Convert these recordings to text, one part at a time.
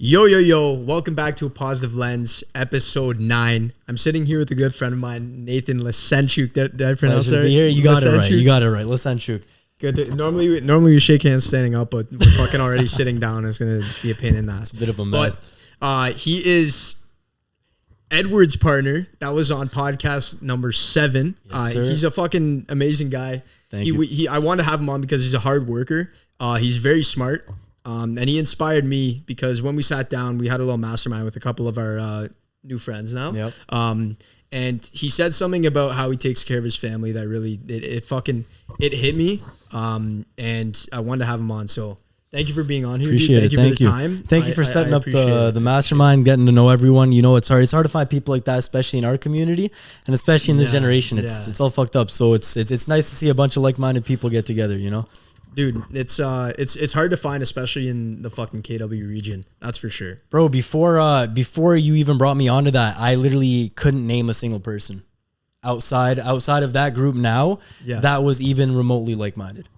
Yo, welcome back to A Positive Lens, episode 9. I'm sitting here with a good friend of mine, Nathan Lesenciuc. Did I pronounce that right? You got it right. You got it right. Lesenciuc. Good. Normally we shake hands standing up, but we're fucking already sitting down. It's going to be a pain in that. It's a bit of a mess. But he is Edward's partner. That was on podcast number 7. Yes, sir. He's a fucking amazing guy. Thank you. I wanted to have him on because he's a hard worker. He's very smart. And he inspired me because when we sat down, we had a little mastermind with a couple of our new friends now. Yep. And he said something about how he takes care of his family that really, it hit me. And I wanted to have him on. So thank you for being on here. Appreciate dude. Thank it. you for the time. Thank you for setting up the mastermind, getting to know everyone. You know, it's hard to find people like that, especially in our community and especially in this generation. It's all fucked up. So it's nice to see a bunch of like-minded people get together, you know? Dude, it's hard to find, especially in the fucking KW region. That's for sure. Bro, before you even brought me onto that, I literally couldn't name a single person outside of that group now that was even remotely like-minded.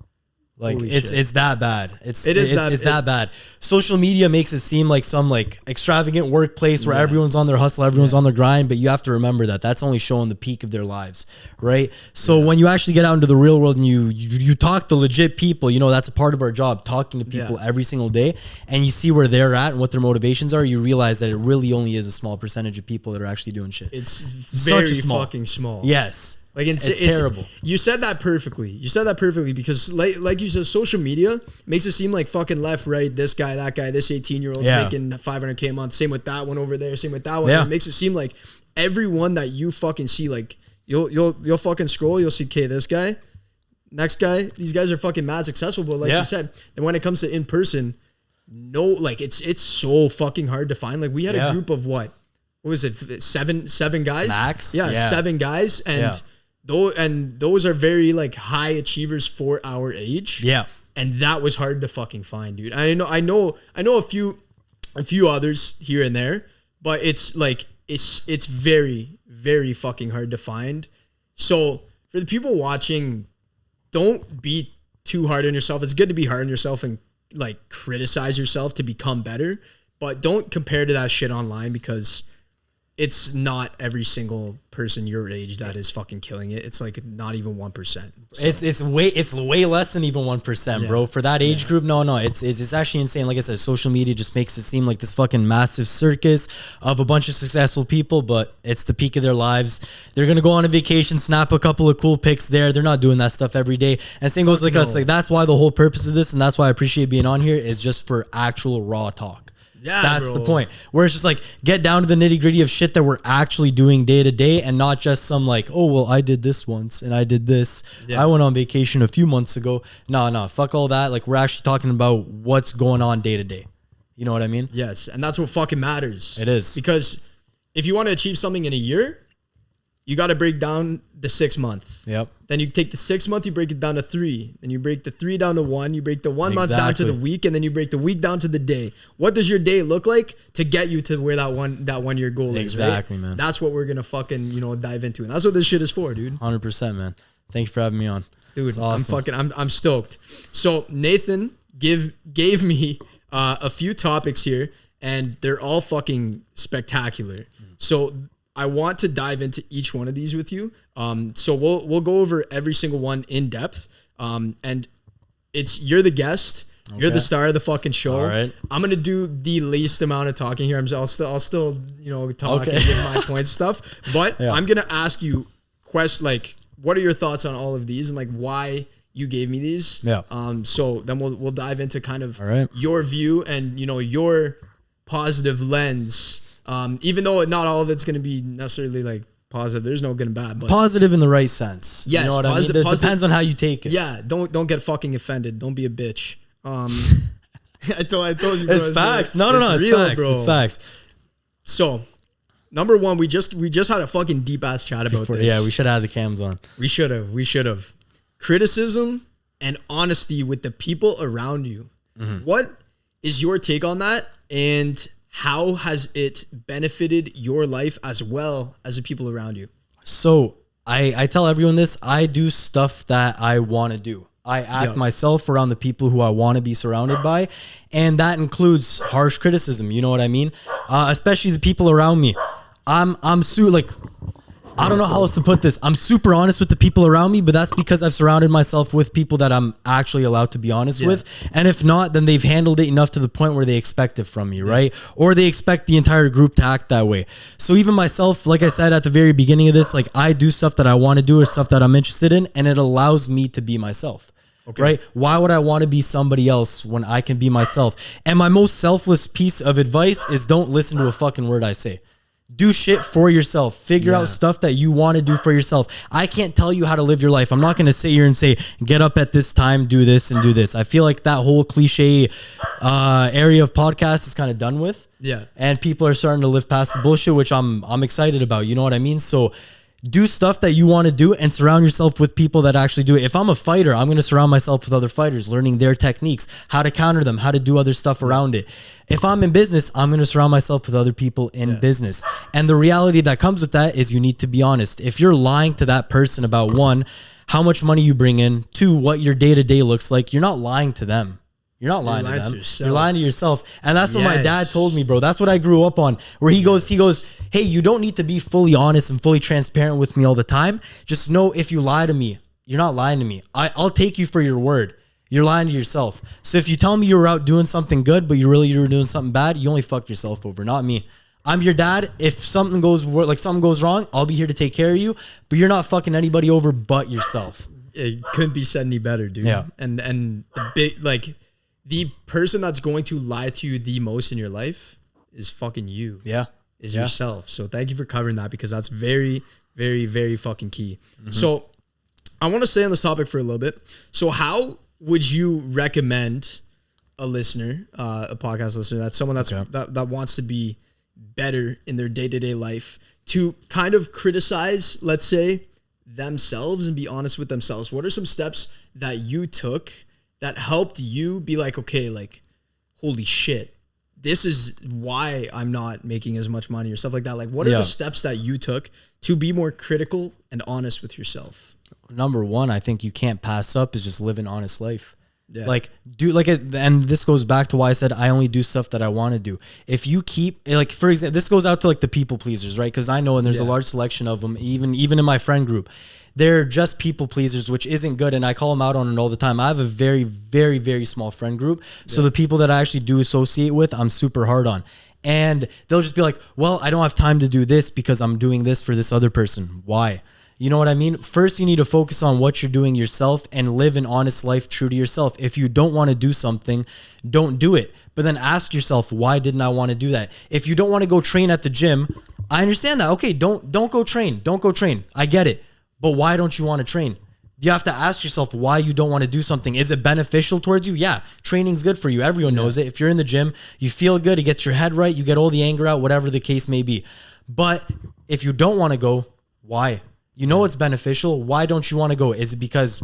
Like it's that bad. It's that bad. Social media makes it seem like some like extravagant workplace where everyone's on their hustle, everyone's on their grind, but you have to remember that that's only showing the peak of their lives, right? So when you actually get out into the real world and you talk to legit people, you know, that's a part of our job, talking to people every single day, and you see where they're at and what their motivations are, you realize that it really only is a small percentage of people that are actually doing shit. It's very fucking small. Yes. Like it's terrible. You said that perfectly. Because like you said, social media makes it seem like fucking left, right, this guy, that guy, this 18-year-old's making $500K a month. Same with that one over there. Same with that one. It makes it seem like everyone that you fucking see, like you'll fucking scroll, you'll see, okay, this guy, next guy, these guys are fucking mad successful. But like you said, then when it comes to in person, no, like it's so fucking hard to find. Like we had a group of what was it? Seven guys? Max? Yeah, 7 guys. And those are very like high achievers for our age. Yeah. And that was hard to fucking find, dude. I know a few others here and there, but it's like it's very, very fucking hard to find. So for the people watching, don't be too hard on yourself. It's good to be hard on yourself and like criticize yourself to become better, but don't compare to that shit online because it's not every single person your age that is fucking killing it. It's like not even 1%. So. It's way less than even 1%, bro. For that age group, no. It's actually insane. Like I said, social media just makes it seem like this fucking massive circus of a bunch of successful people, but it's the peak of their lives. They're gonna go on a vacation, snap a couple of cool pics there. They're not doing that stuff every day. And same goes like us. Like that's why the whole purpose of this, and that's why I appreciate being on here, is just for actual raw talk. Yeah, that's the point. Where it's just like get down to the nitty gritty of shit that we're actually doing day to day, and not just some like, oh well, I did this once and I did this. I went on vacation a few months ago. No, fuck all that. Like we're actually talking about what's going on day to day. You know what I mean? Yes, and that's what fucking matters. It is, because if you want to achieve something in a year, you got to break down the 6 month. Yep. Then you take the 6 month, you break it down to 3. Then you break the 3 down to 1. You break the 1 month down to the week, and then you break the week down to the day. What does your day look like to get you to where that one year goal is? Exactly, right? Man. That's what we're gonna fucking dive into, and that's what this shit is for, dude. 100%, man. Thank you for having me on, dude. It's awesome. I'm stoked. So Nathan gave me a few topics here, and they're all fucking spectacular. So I want to dive into each one of these with you. So we'll go over every single one in depth. And you're the guest. Okay. You're the star of the fucking show. All right. I'm gonna do the least amount of talking here. I'll still talk and give my points stuff. But I'm gonna ask you questions like, what are your thoughts on all of these and like why you gave me these? Yeah. So then we'll dive into kind of your view and your positive lens. Even though not all of it's going to be necessarily like positive, there's no good and bad, but positive in the right sense. Yes, you know what I mean? It depends on how you take it. Yeah, don't get fucking offended. Don't be a bitch. I told you, bro, it's facts. No, it's real, facts. Bro. It's facts. So, number one, we just had a fucking deep ass chat about this. Yeah, we should have the cams on. We should have. Criticism and honesty with the people around you. Mm-hmm. What is your take on that? And how has it benefited your life as well as the people around you? So I tell everyone this. I do stuff that I want to do. I act myself around the people who I want to be surrounded by. And that includes harsh criticism. You know what I mean? Especially the people around me. I don't know how else to put this. I'm super honest with the people around me, but that's because I've surrounded myself with people that I'm actually allowed to be honest with. And if not, then they've handled it enough to the point where they expect it from me, right? Or they expect the entire group to act that way. So even myself, like I said at the very beginning of this, like I do stuff that I want to do or stuff that I'm interested in, and it allows me to be myself. Okay. Right? Why would I want to be somebody else when I can be myself? And my most selfless piece of advice is don't listen to a fucking word I say. Do shit for yourself. Figure out stuff that you want to do for yourself. I can't tell you how to live your life. I'm not going to sit here and say, get up at this time, do this and do this. I feel like that whole cliche area of podcast is kind of done with. Yeah. And people are starting to live past the bullshit, which I'm excited about. You know what I mean? So do stuff that you want to do and surround yourself with people that actually do it. If I'm a fighter, I'm going to surround myself with other fighters, learning their techniques, how to counter them, how to do other stuff around it. If I'm in business, I'm going to surround myself with other people in business. And the reality that comes with that is you need to be honest. If you're lying to that person about one, how much money you bring in, two, what your day-to-day looks like, you're not lying to them. You're not lying to them. You're lying to yourself. And that's what my dad told me, bro. That's what I grew up on. Where he goes, hey, you don't need to be fully honest and fully transparent with me all the time. Just know if you lie to me, you're not lying to me. I'll take you for your word. You're lying to yourself. So if you tell me you were out doing something good, but you were doing something bad, you only fucked yourself over, not me. I'm your dad. If something goes wrong, I'll be here to take care of you. But you're not fucking anybody over but yourself. It couldn't be said any better, dude. Yeah. And the big the person that's going to lie to you the most in your life is fucking you. Yeah. Is yourself. So thank you for covering that because that's very, very, very fucking key. Mm-hmm. So I want to stay on this topic for a little bit. So how would you recommend a listener, a podcast listener, that's someone that wants to be better in their day-to-day life to kind of criticize, let's say, themselves and be honest with themselves? What are some steps that you took that helped you be like, okay, like, holy shit, this is why I'm not making as much money or stuff like that? Like, what are the steps that you took to be more critical and honest with yourself? Number one, I think you can't pass up is just live an honest life. Yeah. Like, and this goes back to why I said I only do stuff that I want to do. If you keep, like, for example, this goes out to like the people pleasers, right? Because I know, and there's a large selection of them, even in my friend group. They're just people pleasers, which isn't good. And I call them out on it all the time. I have a very, very, very small friend group. So the people that I actually do associate with, I'm super hard on. And they'll just be like, well, I don't have time to do this because I'm doing this for this other person. Why? You know what I mean? First, you need to focus on what you're doing yourself and live an honest life true to yourself. If you don't want to do something, don't do it. But then ask yourself, why didn't I want to do that? If you don't want to go train at the gym, I understand that. Okay, don't go train. Don't go train. I get it. But why don't you want to train? You have to ask yourself why you don't want to do something. Is it beneficial towards you? Yeah, training's good for you. Everyone knows it. If you're in the gym, you feel good, it gets your head right, you get all the anger out, whatever the case may be. But if you don't want to go, why? You know it's beneficial. Why don't you want to go? Is it because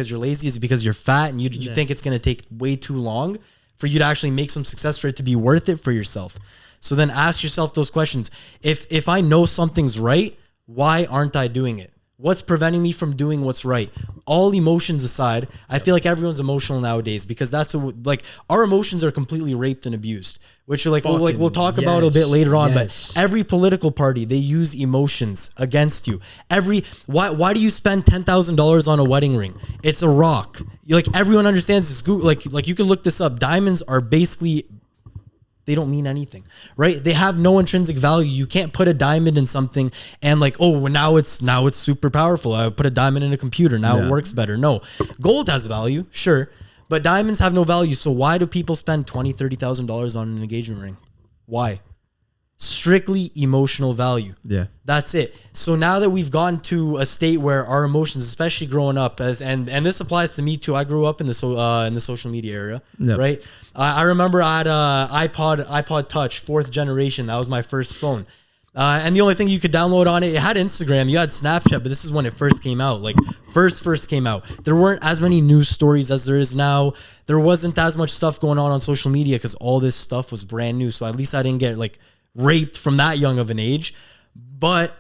you're lazy? Is it because you're fat and you think it's going to take way too long for you to actually make some success for it to be worth it for yourself? So then ask yourself those questions. If I know something's right, why aren't I doing it? What's preventing me from doing what's right? All emotions aside, I feel like everyone's emotional nowadays because that's what, like, our emotions are completely raped and abused, which are like, we'll talk about a bit later on. But every political party, they use emotions against you. Why do you spend $10,000 on a wedding ring? It's a rock. Like, everyone understands this. Like you can look this up. Diamonds are basically, they don't mean anything, right? They have no intrinsic value. You can't put a diamond in something and like, oh, now it's super powerful. I put a diamond in a computer. Now it works better. No, gold has value, sure, but diamonds have no value. So why do people spend $20,000, $30,000 on an engagement ring? Why? Strictly emotional value. Yeah, that's it. So now that we've gotten to a state where our emotions, especially growing up, and this applies to me too. I grew up in the social media era, right? I remember I had a iPod Touch, 4th generation. That was my first phone. And the only thing you could download on it had Instagram, you had Snapchat, but this is when it first came out, like first came out. There weren't as many news stories as there is now. There wasn't as much stuff going on social media because all this stuff was brand new. So at least I didn't get like raped from that young of an age, but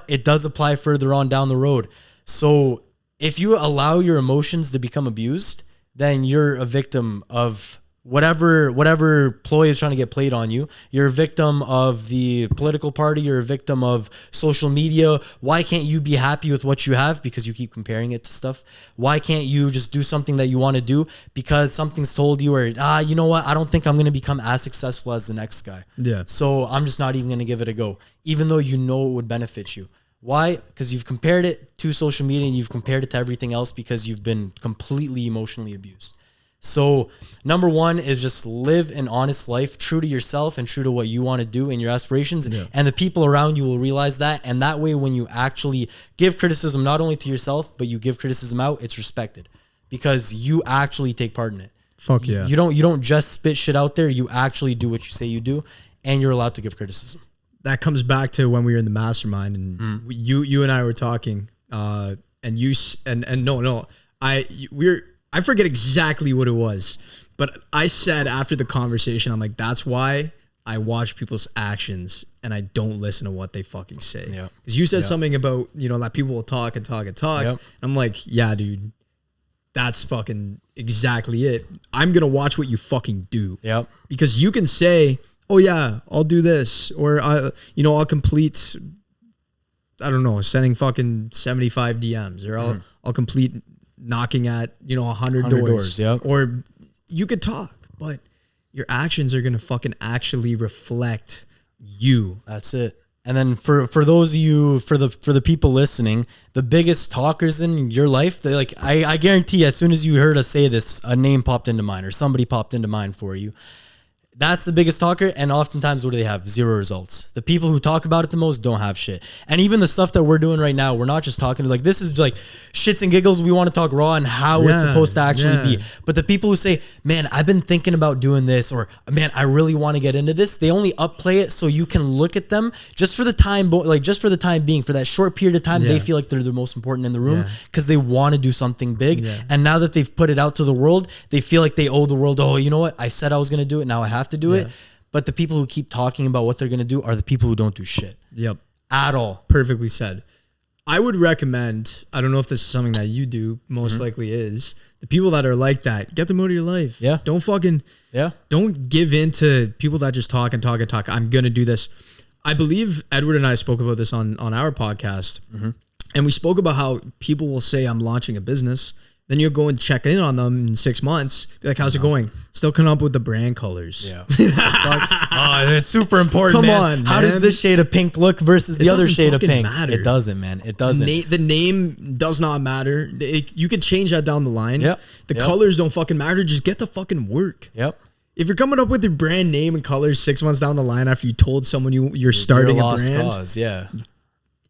it does apply further on down the road. So if you allow your emotions to become abused, then you're a victim of whatever ploy is trying to get played on you. You're a victim of the political party. You're a victim of social media. Why can't you be happy with what you have? Because you keep comparing it to stuff. Why can't you just do something that you want to do because something's told you, or you know what? I don't think I'm going to become as successful as the next guy. Yeah. So I'm just not even going to give it a go, even though you know it would benefit you. Why? Because you've compared it to social media and you've compared it to everything else because you've been completely emotionally abused. So number one is just live an honest life, true to yourself and true to what you want to do and your aspirations. Yeah. And the people around you will realize that. And that way, when you actually give criticism, not only to yourself, but you give criticism out, it's respected because you actually take part in it. Fuck yeah. You don't just spit shit out there. You actually do what you say you do, and you're allowed to give criticism. That comes back to when we were in the mastermind and you and I were talking, and you I forget exactly what it was, but I said after the conversation, I'm like, that's why I watch people's actions and I don't listen to what they fucking say. Yeah. Because you said something about, that people will talk and talk and talk. Yep. I'm like, yeah, dude, that's fucking exactly it. I'm going to watch what you fucking do. Yep. Because you can say, oh yeah, I'll do this. Or, I'll complete, I don't know, sending fucking 75 DMs or I'll complete knocking at 100 doors. Yep. Or you could talk, but your actions are gonna fucking actually reflect you. That's it. And then for those of you, for the people listening, the biggest talkers in your life, they I guarantee as soon as you heard us say this, a name popped into mind or somebody popped into mind for you. That's the biggest talker, and oftentimes what do they have? Zero results. The people who talk about it the most don't have shit. And even the stuff that we're doing right now, we're not just talking this is like shits and giggles. We want to talk raw and how it's supposed to actually be. But the people who say, man, I've been thinking about doing this, or man, I really want to get into this, they only upplay it so you can look at them just for the time, being, for that short period of time, they feel like they're the most important in the room because they want to do something big. Yeah. And now that they've put it out to the world, they feel like they owe the world, oh, you know what? I said I was going to do it. Now I have to do it. But the people who keep talking about what they're going to do are the people who don't do shit. Yep. At all. Perfectly said. I would recommend, I don't know if this is something that you do, most likely is, the people that are like that, get them out of your life. Yeah. Don't give in to people that just talk and talk and talk. I'm going to do this. I believe Edward and I spoke about this on our podcast. And we spoke about how people will say, I'm launching a business. Then you'll go and check in on them in 6 months. Be like, how's it going? Still coming up with the brand colors. Yeah. That's super important. Come on, man. How does this shade of pink look versus the other shade of pink? Matter. It doesn't, man. It doesn't. The name does not matter. You can change that down the line. Yep. The colors don't fucking matter. Just get the fucking work. Yep. If you're coming up with your brand name and colors 6 months down the line after you told someone you're starting a brand. Cause, yeah.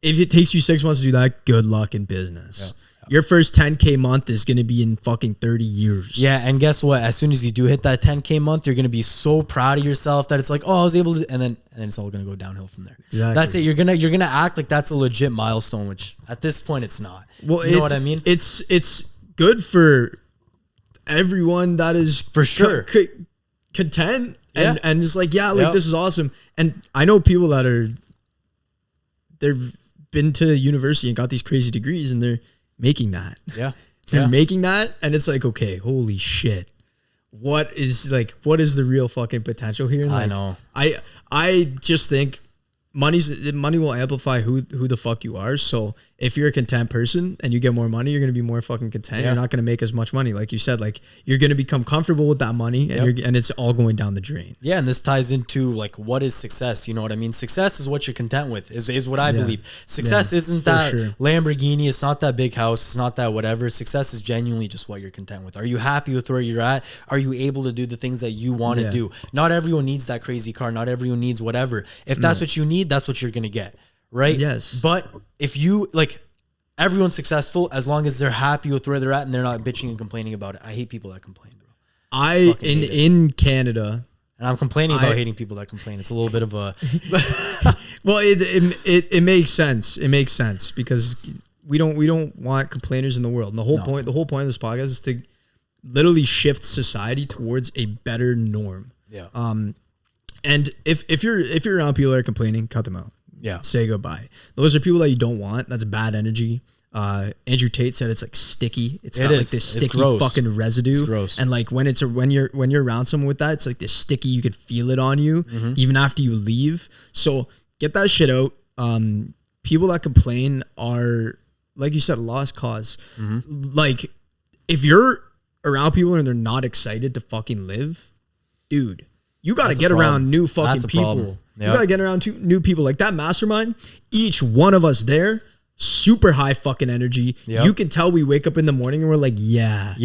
If it takes you 6 months to do that, good luck in business. Yep. Your first 10K month is going to be in fucking 30 years. Yeah, and guess what? As soon as you do hit that 10K month, you're going to be so proud of yourself that it's like, oh, I was able to, and then it's all going to go downhill from there. Exactly. That's it. You're gonna act like that's a legit milestone, which at this point it's not. Well, you know what I mean? It's good for everyone that is for sure content and just like this is awesome. And I know people that they've been to university and got these crazy degrees and they're making that. Yeah. They're making that. And it's like, okay, holy shit. What is the real fucking potential here? Like, I know. I just think money will amplify who the fuck you are. So if you're a content person and you get more money, you're going to be more fucking content. You're not going to make as much money. Like you said, like you're going to become comfortable with that money and it's all going down the drain. Yeah. And this ties into like, what is success? You know what I mean? Success is what you're content with is what I believe. Success isn't that Lamborghini. It's not that big house. It's not that whatever. Success is genuinely just what you're content with. Are you happy with where you're at? Are you able to do the things that you want to do? Not everyone needs that crazy car. Not everyone needs whatever. If that's what you need, that's what you're going to get. Right. Yes. But if you everyone's successful as long as they're happy with where they're at and they're not bitching and complaining about it. I hate people that complain, bro. In Canada, and I'm complaining about hating people that complain. It's a little bit of a well, it makes sense. It makes sense because we don't want complainers in the world. And the whole point of this podcast is to literally shift society towards a better norm. Yeah. And if you're around people that are complaining, cut them out. Yeah. Say goodbye. Those are people that you don't want. That's bad energy. Andrew Tate said it's like sticky. It's It got is. like this It's sticky gross. fucking residue. It's gross. And like when you're around someone with that, it's like this sticky. You can feel it on you even after you leave. So get that shit out. People that complain are, like you said, a lost cause. Like if you're around people and they're not excited to fucking live, dude, you got to get around new fucking people. You got to get around new people. Like that mastermind, each one of us there, super high fucking energy. You can tell we wake up in the morning and we're like, yeah.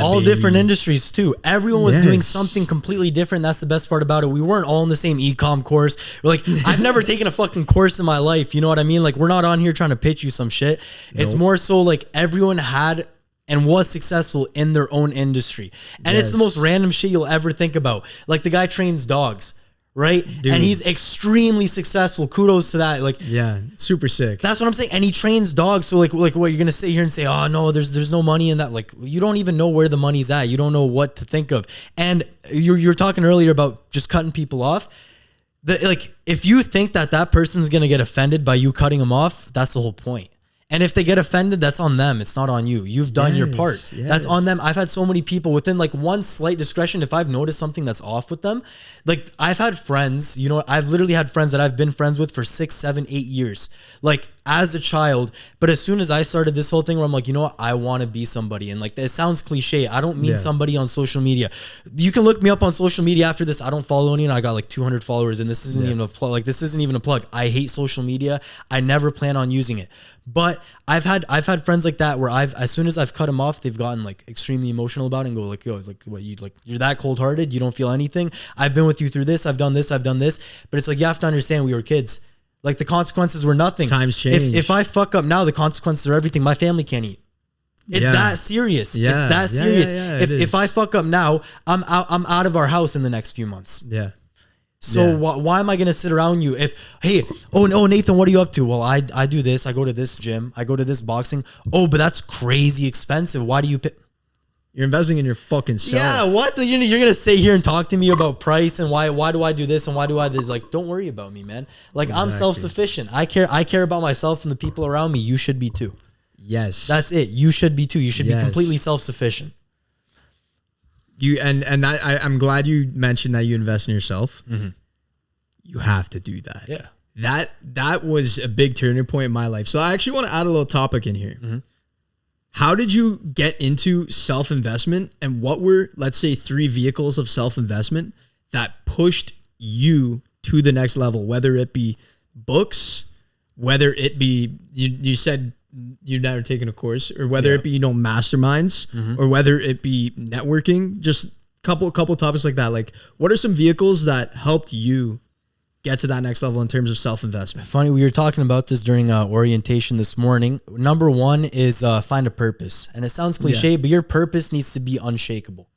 All baby. different industries too. Everyone was doing something completely different. That's the best part about it. We weren't all in the same ecom course. We're like, I've never taken a fucking course in my life. You know what I mean? Like we're not on here trying to pitch you some shit. It's more so like everyone had and was successful in their own industry. And it's the most random shit you'll ever think about. Like the guy trains dogs. Right? Dude. And he's extremely successful. Kudos to that. Like, yeah, super sick. That's what I'm saying. And he trains dogs. So like what you're gonna sit here and say, oh no, there's no money in that. Like you don't even know where the money's at. You don't know what to think of. And you're talking earlier about just cutting people off. Like if you think that person's gonna get offended by you cutting them off, that's the whole point. And if they get offended, that's on them. It's not on you. You've done your part. That's on them. I've had so many people within like one slight discretion. If I've noticed something that's off with them, like I've had friends, you know, I've literally had friends that I've been friends with for 6, 7, 8 years, like as a child. But as soon as I started this whole thing where I'm like, you know what, I want to be somebody. And like, it sounds cliche. I don't mean somebody on social media. You can look me up on social media after this. I don't follow anyone. I got like 200 followers and this isn't even a plug. Like this isn't even a plug. I hate social media. I never plan on using it. But I've had friends like that where as soon as I've cut them off, they've gotten like extremely emotional about it and go like, yo, like what you're that cold hearted. You don't feel anything. I've been with you through this. I've done this. But it's like, you have to understand we were kids. Like the consequences were nothing. Times change. If I fuck up now, the consequences are everything. My family can't eat. It's that serious. It's that serious. If I fuck up now, I'm out of our house in the next few months. Yeah. So why am I going to sit around you oh, Nathan, what are you up to? Well, I do this. I go to this gym. I go to this boxing. Oh, but that's crazy expensive. Why do you pay? You're investing in your fucking self. Yeah, what? You're going to sit here and talk to me about price and why do I do this and why do I do this? Like, don't worry about me, man. Like, I'm self-sufficient. I care about myself and the people around me. You should be too. Yes. That's it. You should be too. You should be completely self-sufficient. I'm glad you mentioned that you invest in yourself. You have to do that. Yeah. That was a big turning point in my life. So I actually want to add a little topic in here. How did you get into self-investment, and what were, let's say, 3 vehicles of self-investment that pushed you to the next level, whether it be books, whether it be, you said you've never taken a course, or whether it be, masterminds, or whether it be networking, just couple topics like that. Like, what are some vehicles that helped you get to that next level in terms of self-investment? Funny, we were talking about this during orientation this morning. Number 1 is find a purpose. And it sounds cliche, but your purpose needs to be unshakable.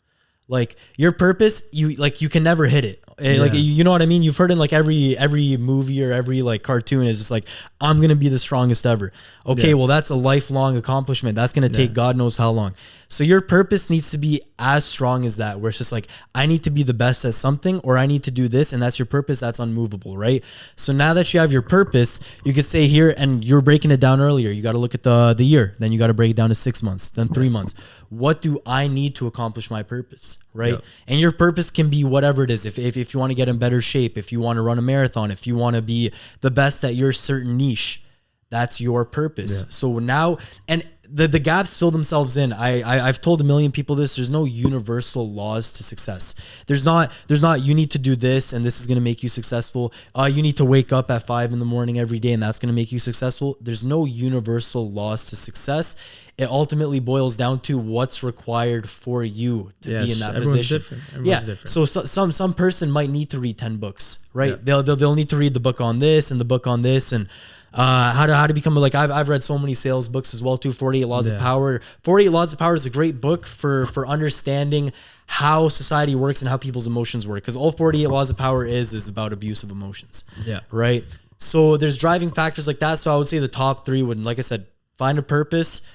Like your purpose, you can never hit it. Like, you know what I mean? You've heard in like every movie or every like cartoon is just like, I'm going to be the strongest ever. Okay. Well, that's a lifelong accomplishment. That's going to take God knows how long. So your purpose needs to be as strong as that, where it's just like, I need to be the best at something, or I need to do this. And that's your purpose. That's unmovable. Right. So now that you have your purpose, you could say here, and you're breaking it down earlier. You got to look at the year, then you got to break it down to 6 months, then 3 months. What do I need to accomplish my purpose? Right. And your purpose can be whatever it is. If you want to get in better shape, if you want to run a marathon, if you want to be the best at your certain niche, that's your purpose. So now, and the gaps fill themselves in. I've told a million people this. There's no universal laws to success. There's not, you need to do this and this is going to make you successful. You need to wake up at 5 a.m. every day and that's going to make you successful. There's no universal laws to success. It ultimately boils down to what's required for you to be in that position. Everyone's different. So some person might need to read 10 books, right? They'll need to read the book on this and the book on this and how to become, like, I've read so many sales books as well too. 48 Laws of Power. 48 Laws of Power is a great book for understanding how society works and how people's emotions work. Because all 48 Laws of Power is about abuse of emotions. Right. So there's driving factors like that. So I would say the top 3 would, like I said, find a purpose,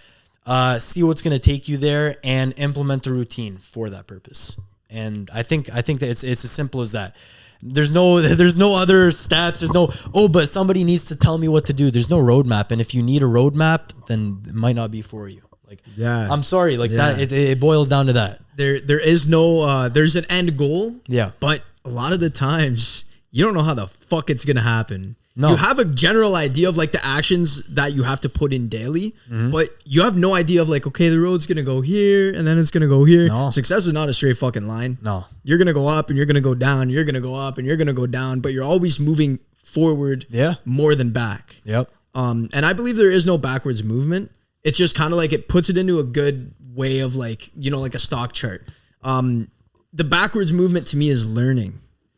see what's going to take you there, and implement a routine for that purpose. And I think that it's as simple as that. There's no other steps. There's no, but somebody needs to tell me what to do. There's no roadmap. And if you need a roadmap, then it might not be for you. Like, I'm sorry. Like that, it boils down to that. There is no, there's an end goal. Yeah. But a lot of the times you don't know how the fuck it's going to happen. No. You have a general idea of like the actions that you have to put in daily, but you have no idea of like, okay, the road's going to go here and then it's going to go here. No. Success is not a straight fucking line. No. You're going to go up and you're going to go down. You're going to go up and you're going to go down, but you're always moving forward more than back. Yep. And I believe there is no backwards movement. It's just kind of like it puts it into a good way of like, you know, like a stock chart. The backwards movement to me is learning.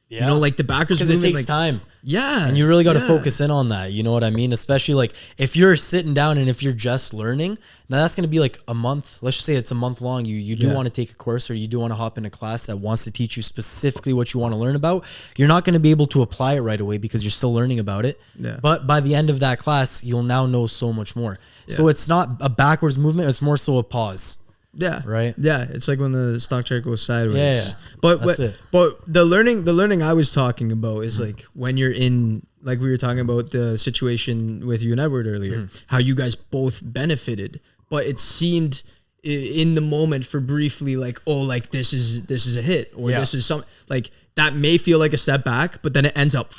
Yeah. You know, like the backwards movement. Because it takes like, time. Yeah. And you really got to focus in on that. You know what I mean? Especially like if you're sitting down and if you're just learning, now that's going to be like a month. Let's just say it's a month long. You do want to take a course or you do want to hop in a class that wants to teach you specifically what you want to learn about. You're not going to be able to apply it right away because you're still learning about it. Yeah. But by the end of that class, you'll now know so much more. Yeah. So it's not a backwards movement. It's more so a pause. Yeah. Right. Yeah. It's like when the stock chart goes sideways. Yeah. But the learning I was talking about is like when you're in, like we were talking about the situation with you and Edward earlier, how you guys both benefited, but it seemed in the moment for briefly like, oh, like this is a hit or this is some like that may feel like a step back, but then it ends up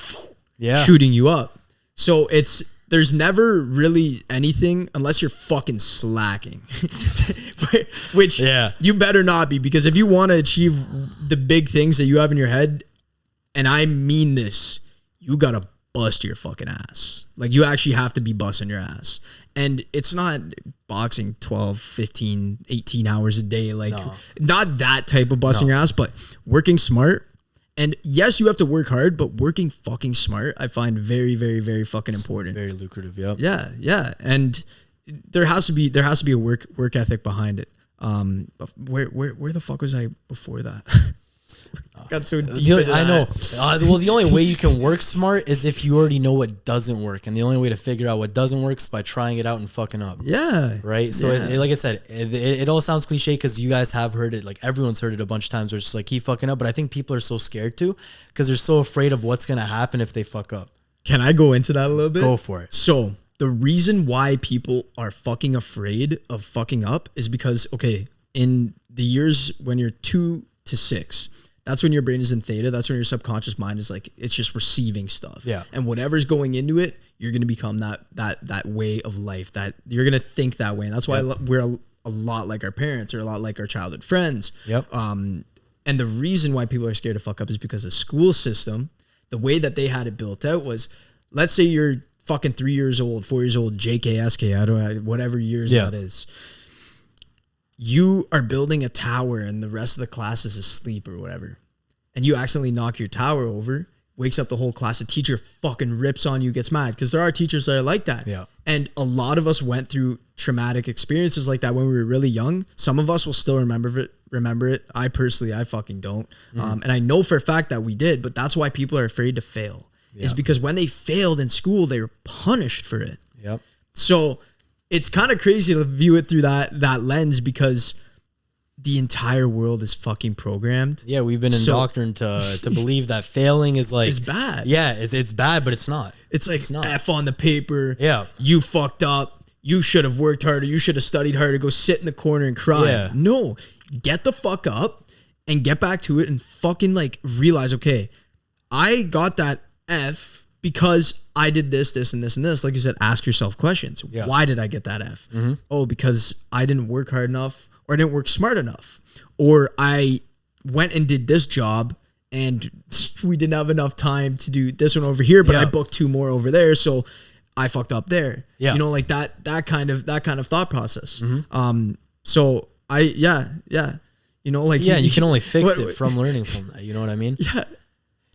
shooting you up. So there's never really anything unless you're fucking slacking, which you better not be, because if you want to achieve the big things that you have in your head, and I mean this, you got to bust your fucking ass. Like you actually have to be busting your ass. And it's not boxing 12, 15, 18 hours a day. Like not that type of busting your ass, but working smart. And yes, you have to work hard, but working fucking smart, I find very, very, very fucking important. Very lucrative. Yep. Yeah. Yeah. And there has to be a work ethic behind it. But where the fuck was I before that? Got so deep into that. I know. Well, the only way you can work smart is if you already know what doesn't work. And the only way to figure out what doesn't work is by trying it out and fucking up. Yeah. Right? So, like I said, it all sounds cliche because you guys have heard it. Like, everyone's heard it a bunch of times where it's just like, keep fucking up. But I think people are so scared to because they're so afraid of what's going to happen if they fuck up. Can I go into that a little bit? Go for it. So, the reason why people are fucking afraid of fucking up is because, okay, in the years when you're 2 to 6, that's when your brain is in theta. That's when your subconscious mind is like, it's just receiving stuff. Yeah. And whatever's going into it, you're going to become that way of life, that you're going to think that way. And that's why we're a lot like our parents or a lot like our childhood friends. Yep. And the reason why people are scared to fuck up is because the school system, the way that they had it built out was, let's say you're fucking 3 years old, 4 years old, JKSK, I don't know, whatever years that is. You are building a tower and the rest of the class is asleep or whatever. And you accidentally knock your tower over, wakes up the whole class. The teacher fucking rips on you, gets mad. Because there are teachers that are like that. Yeah. And a lot of us went through traumatic experiences like that when we were really young. Some of us will still remember it. I fucking don't. And I know for a fact that we did, but that's why people are afraid to fail. Yeah. Is because when they failed in school, they were punished for it. Yep. So it's kind of crazy to view it through that lens because the entire world is fucking programmed. Yeah, we've been indoctrinated to believe that failing is like... It's bad. Yeah, it's bad, but it's not. It's like F on the paper. Yeah. You fucked up. You should have worked harder. You should have studied harder. Go sit in the corner and cry. Yeah. No, get the fuck up and get back to it and fucking like realize, okay, I got that F because I did this, this, and this, and this. Like you said, ask yourself questions. Yeah. Why did I get that F? Mm-hmm. Oh, because I didn't work hard enough, or I didn't work smart enough, or I went and did this job and we didn't have enough time to do this one over here, but I booked 2 more over there, so I fucked up there. Yeah. You know, like that kind of thought process. Mm-hmm. So you know, like you can only fix it from learning from that. You know what I mean? Yeah.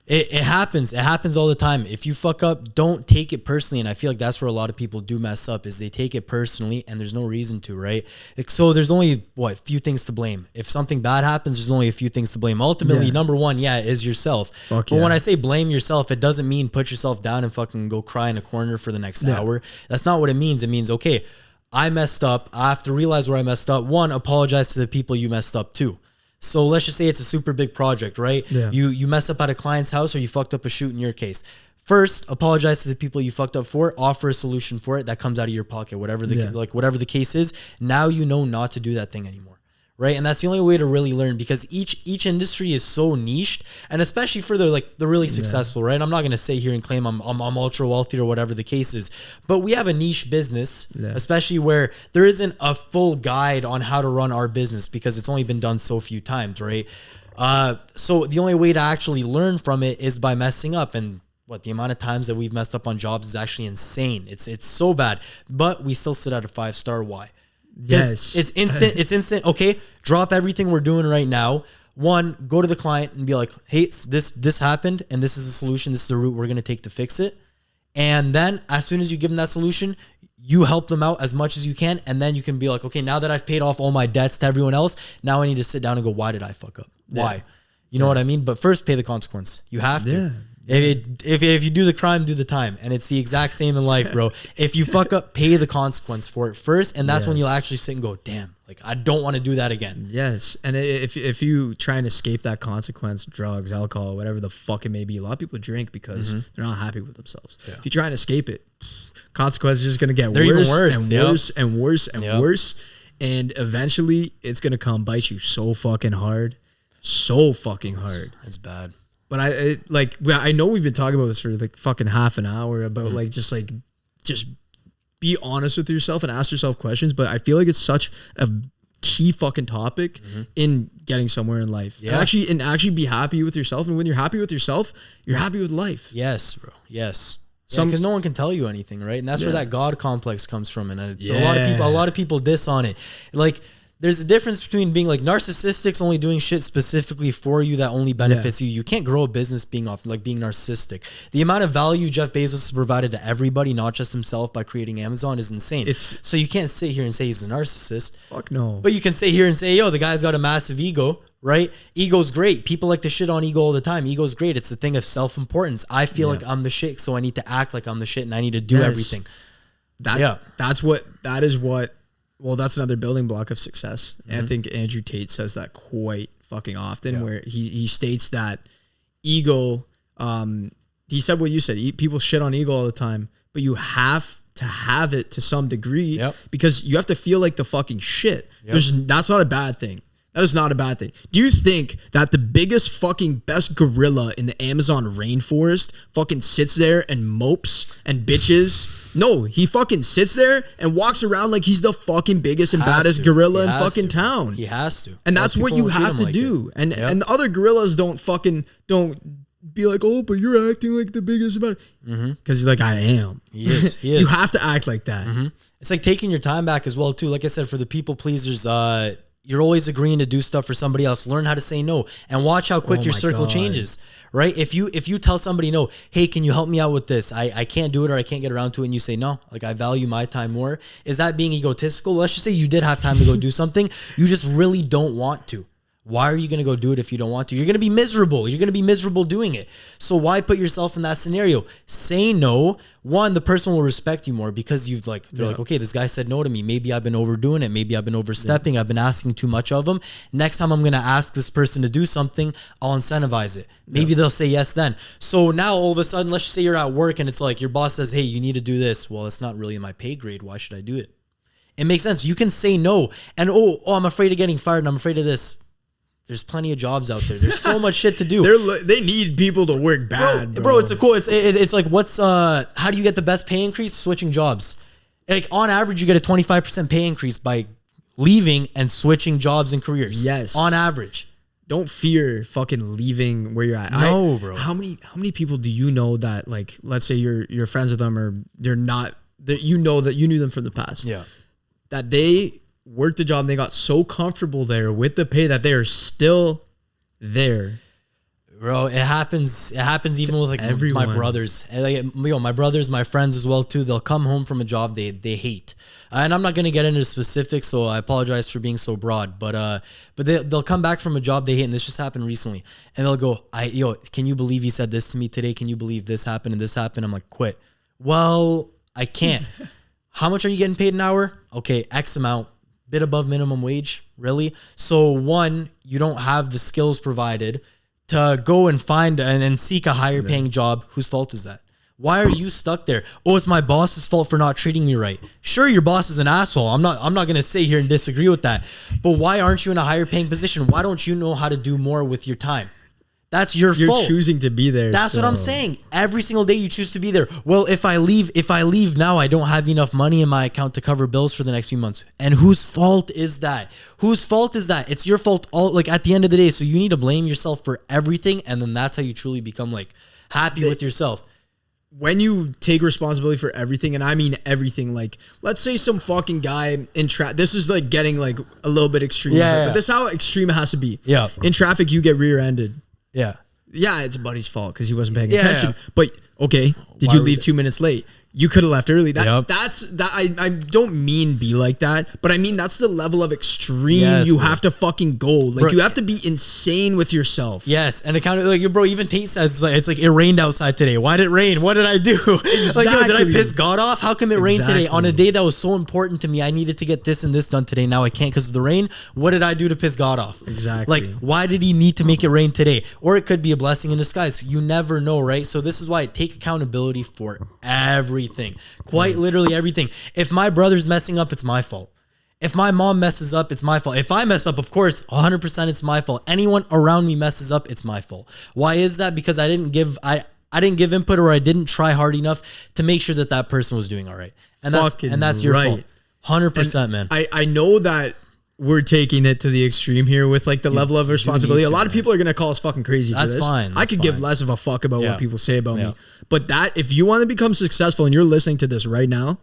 It happens. It happens all the time. If you fuck up, don't take it personally. And I feel like that's where a lot of people do mess up, is they take it personally and there's no reason to, right? So there's only, few things to blame. If something bad happens, there's only a few things to blame. Ultimately, number one, is yourself. But when I say blame yourself, it doesn't mean put yourself down and fucking go cry in a corner for the next hour. That's not what it means. It means, okay, I messed up. I have to realize where I messed up. 1, apologize to the people you messed up to. So let's just say it's a super big project, right? Yeah. You mess up at a client's house, or you fucked up a shoot in your case. First, apologize to the people you fucked up for, offer a solution for it that comes out of your pocket, whatever whatever the case is. Now you know not to do that thing anymore. Right. And that's the only way to really learn, because each industry is so niched, and especially for the really successful, right? I'm not going to say here and claim I'm ultra wealthy or whatever the case is, but we have a niche business, especially where there isn't a full guide on how to run our business because it's only been done so few times. Right. So the only way to actually learn from it is by messing up. And the amount of times that we've messed up on jobs is actually insane. It's so bad, but we still sit at a 5-star. Why? Yes. It's instant. Okay. Drop everything we're doing right now. One, go to the client and be like, hey, this happened and this is the solution. This is the route we're going to take to fix it. And then as soon as you give them that solution, you help them out as much as you can. And then you can be like, okay, now that I've paid off all my debts to everyone else, now I need to sit down and go, why did I fuck up? Why? You know what I mean? But first, pay the consequence. You have to. Yeah. If you do the crime, do the time. And it's the exact same in life, bro. If you fuck up, pay the consequence for it first. And that's when you'll actually sit and go, damn, I don't want to do that again. Yes. And if you try and escape that consequence, drugs, alcohol, whatever the fuck it may be, a lot of people drink because they're not happy with themselves. Yeah. If you try and escape it, consequences are just going to get worse and worse and worse and worse. And eventually it's going to come bite you so fucking hard. So fucking hard. That's bad. But I know we've been talking about this for fucking half an hour about just be honest with yourself and ask yourself questions. But I feel like it's such a key fucking topic in getting somewhere in life. Yeah. And actually be happy with yourself. And when you're happy with yourself, you're happy with life. Yes, bro. Yes. Because no one can tell you anything, right? And that's where that God complex comes from. And a lot of people diss on it. There's a difference between being narcissistic's only doing shit specifically for you that only benefits you. You can't grow a business being narcissistic. The amount of value Jeff Bezos has provided to everybody, not just himself, by creating Amazon is insane. So you can't sit here and say he's a narcissist. Fuck no. But you can sit here and say, yo, the guy's got a massive ego, right? Ego's great. People like to shit on ego all the time. Ego's great. It's the thing of self-importance. I feel like I'm the shit, so I need to act like I'm the shit and I need to do everything. That's another building block of success. And I think Andrew Tate says that quite fucking often, where he states that ego, he said what you said, people shit on ego all the time, but you have to have it to some degree because you have to feel like the fucking shit. That's not a bad thing. That is not a bad thing. Do you think that the biggest fucking best gorilla in the Amazon rainforest fucking sits there and mopes and bitches? No, he fucking sits there and walks around like he's the fucking biggest and baddest gorilla in fucking town. He has to. And that's what you have to do. And the other gorillas don't be like, oh, but you're acting like the biggest about it. Because he's like, I am. He is. You have to act like that. It's like taking your time back as well, too. Like I said, for the people pleasers, you're always agreeing to do stuff for somebody else. Learn how to say no and watch how quick your circle changes, right? If you tell somebody no, hey, can you help me out with this? I can't do it or I can't get around to it. And you say no, I value my time more. Is that being egotistical? Let's just say you did have time to go do something. You just really don't want to. Why are you going to go do it if you don't want to? You're going to be miserable. You're going to be miserable doing it. So why put yourself in that scenario? Say no. One, the person will respect you more because they're like, okay, this guy said no to me. Maybe I've been overdoing it. Maybe I've been overstepping. I've been asking too much of them. Next time I'm going to ask this person to do something, I'll incentivize it. Maybe they'll say yes then. So now all of a sudden, let's just say you're at work and it's like your boss says, hey, you need to do this. Well, it's not really in my pay grade. Why should I do it? It makes sense. You can say no. And I'm afraid of getting fired and I'm afraid of this. There's plenty of jobs out there. There's so much shit to do. They need people to work bad, bro. It's like how do you get the best pay increase? Switching jobs. On average, you get a 25% pay increase by leaving and switching jobs and careers. Yes, on average. Don't fear fucking leaving where you're at. No, bro. How many people do you know that let's say you're friends with them or they're not that you know that you knew them from the past? Yeah, that they worked the job and they got so comfortable there with the pay that they are still there. Bro, it happens even with everyone. My brothers. My brothers, my friends as well too. They'll come home from a job they hate. And I'm not going to get into specifics, so I apologize for being so broad, but they'll come back from a job they hate, and this just happened recently. And they'll go, can you believe you said this to me today? Can you believe this happened and this happened? I'm like, quit. Well, I can't. How much are you getting paid an hour? Okay, X amount. bit above minimum wage, really. So one, you don't have the skills provided to go and find and seek a higher paying job. Whose fault is that? Why are you stuck there? Oh, it's my boss's fault for not treating me right. Sure, your boss is an asshole. I'm not going to sit here and disagree with that. But why aren't you in a higher paying position? Why don't you know how to do more with your time? That's your fault. You're choosing to be there. That's what I'm saying. Every single day you choose to be there. Well, if I leave now, I don't have enough money in my account to cover bills for the next few months. And whose fault is that? Whose fault is that? It's your fault at the end of the day. So you need to blame yourself for everything. And then that's how you truly become happy with yourself. When you take responsibility for everything, and I mean everything, let's say some fucking guy in traffic, this is getting a little bit extreme, but this is how extreme it has to be. Yeah. In traffic, you get rear-ended. Yeah. Yeah, it's a buddy's fault because he wasn't paying attention. But okay, did you leave 2 minutes late? You could have left early. I don't mean be like that, but I mean that's the level of extreme you have to fucking go. Bro, you have to be insane with yourself. Yes, and bro, even Tate says it's it rained outside today. Why did it rain? What did I do? Exactly. Did I piss God off? How come it rained today on a day that was so important to me? I needed to get this and this done today. Now I can't because of the rain. What did I do to piss God off? Exactly. Why did he need to make it rain today? Or it could be a blessing in disguise. You never know, right? So this is why I take accountability for everything. Quite literally everything. If my brother's messing up, it's my fault. If my mom messes up, it's my fault. If I mess up, of course, 100% it's my fault. Anyone around me messes up, it's my fault. Why is that? Because I didn't give input, or I didn't try hard enough to make sure that person was doing all right. And that's your fault. 100%, man. I know that we're taking it to the extreme here with the level of responsibility. A lot of people are going to call us fucking crazy for this. That's fine. I could give less of a fuck about what people say about me. But if you want to become successful and you're listening to this right now,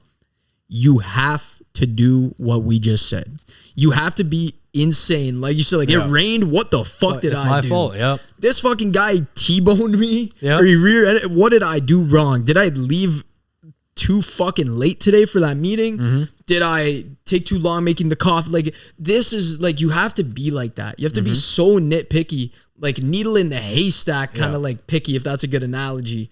you have to do what we just said. You have to be insane. Like you said, it rained. What the fuck did I do? It's my fault. Yep. This fucking guy T-boned me. Yep. Or he rear-ended. What did I do wrong? Did I leave too fucking late today for that meeting? Mm-hmm. Did I take too long making the coffee? This is you have to be like that. You have to be so nitpicky, needle in the haystack, kind of picky, if that's a good analogy.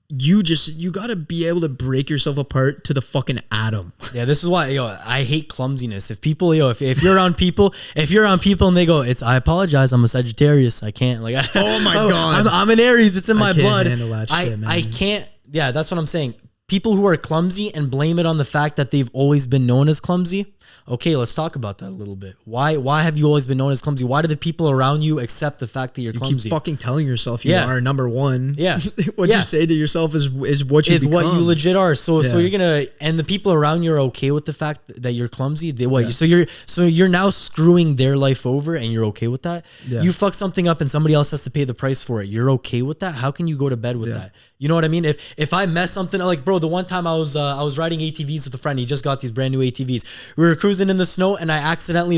You gotta be able to break yourself apart to the fucking atom. Yeah, this is why I hate clumsiness. If people if you're around people, and they go, I apologize, I'm a Sagittarius, I can't oh my god, I'm an Aries, it's in my blood. Handle that shit, man. I can't. Yeah, that's what I'm saying. People who are clumsy and blame it on the fact that they've always been known as clumsy. Okay, let's talk about that a little bit. Why have you always been known as clumsy? Why do the people around you accept the fact that you're clumsy? You keep fucking telling yourself you are number one. Yeah. What you say to yourself is what you become. What you legit are. So you're gonna, and the people around you are okay with the fact that you're clumsy. So you're now screwing their life over, and you're okay with that. Yeah. You fuck something up, and somebody else has to pay the price for it. You're okay with that? How can you go to bed with that? You know what I mean? If I mess something up, bro, the one time I was riding ATVs with a friend. He just got these brand new ATVs. We were cruising in the snow, and I accidentally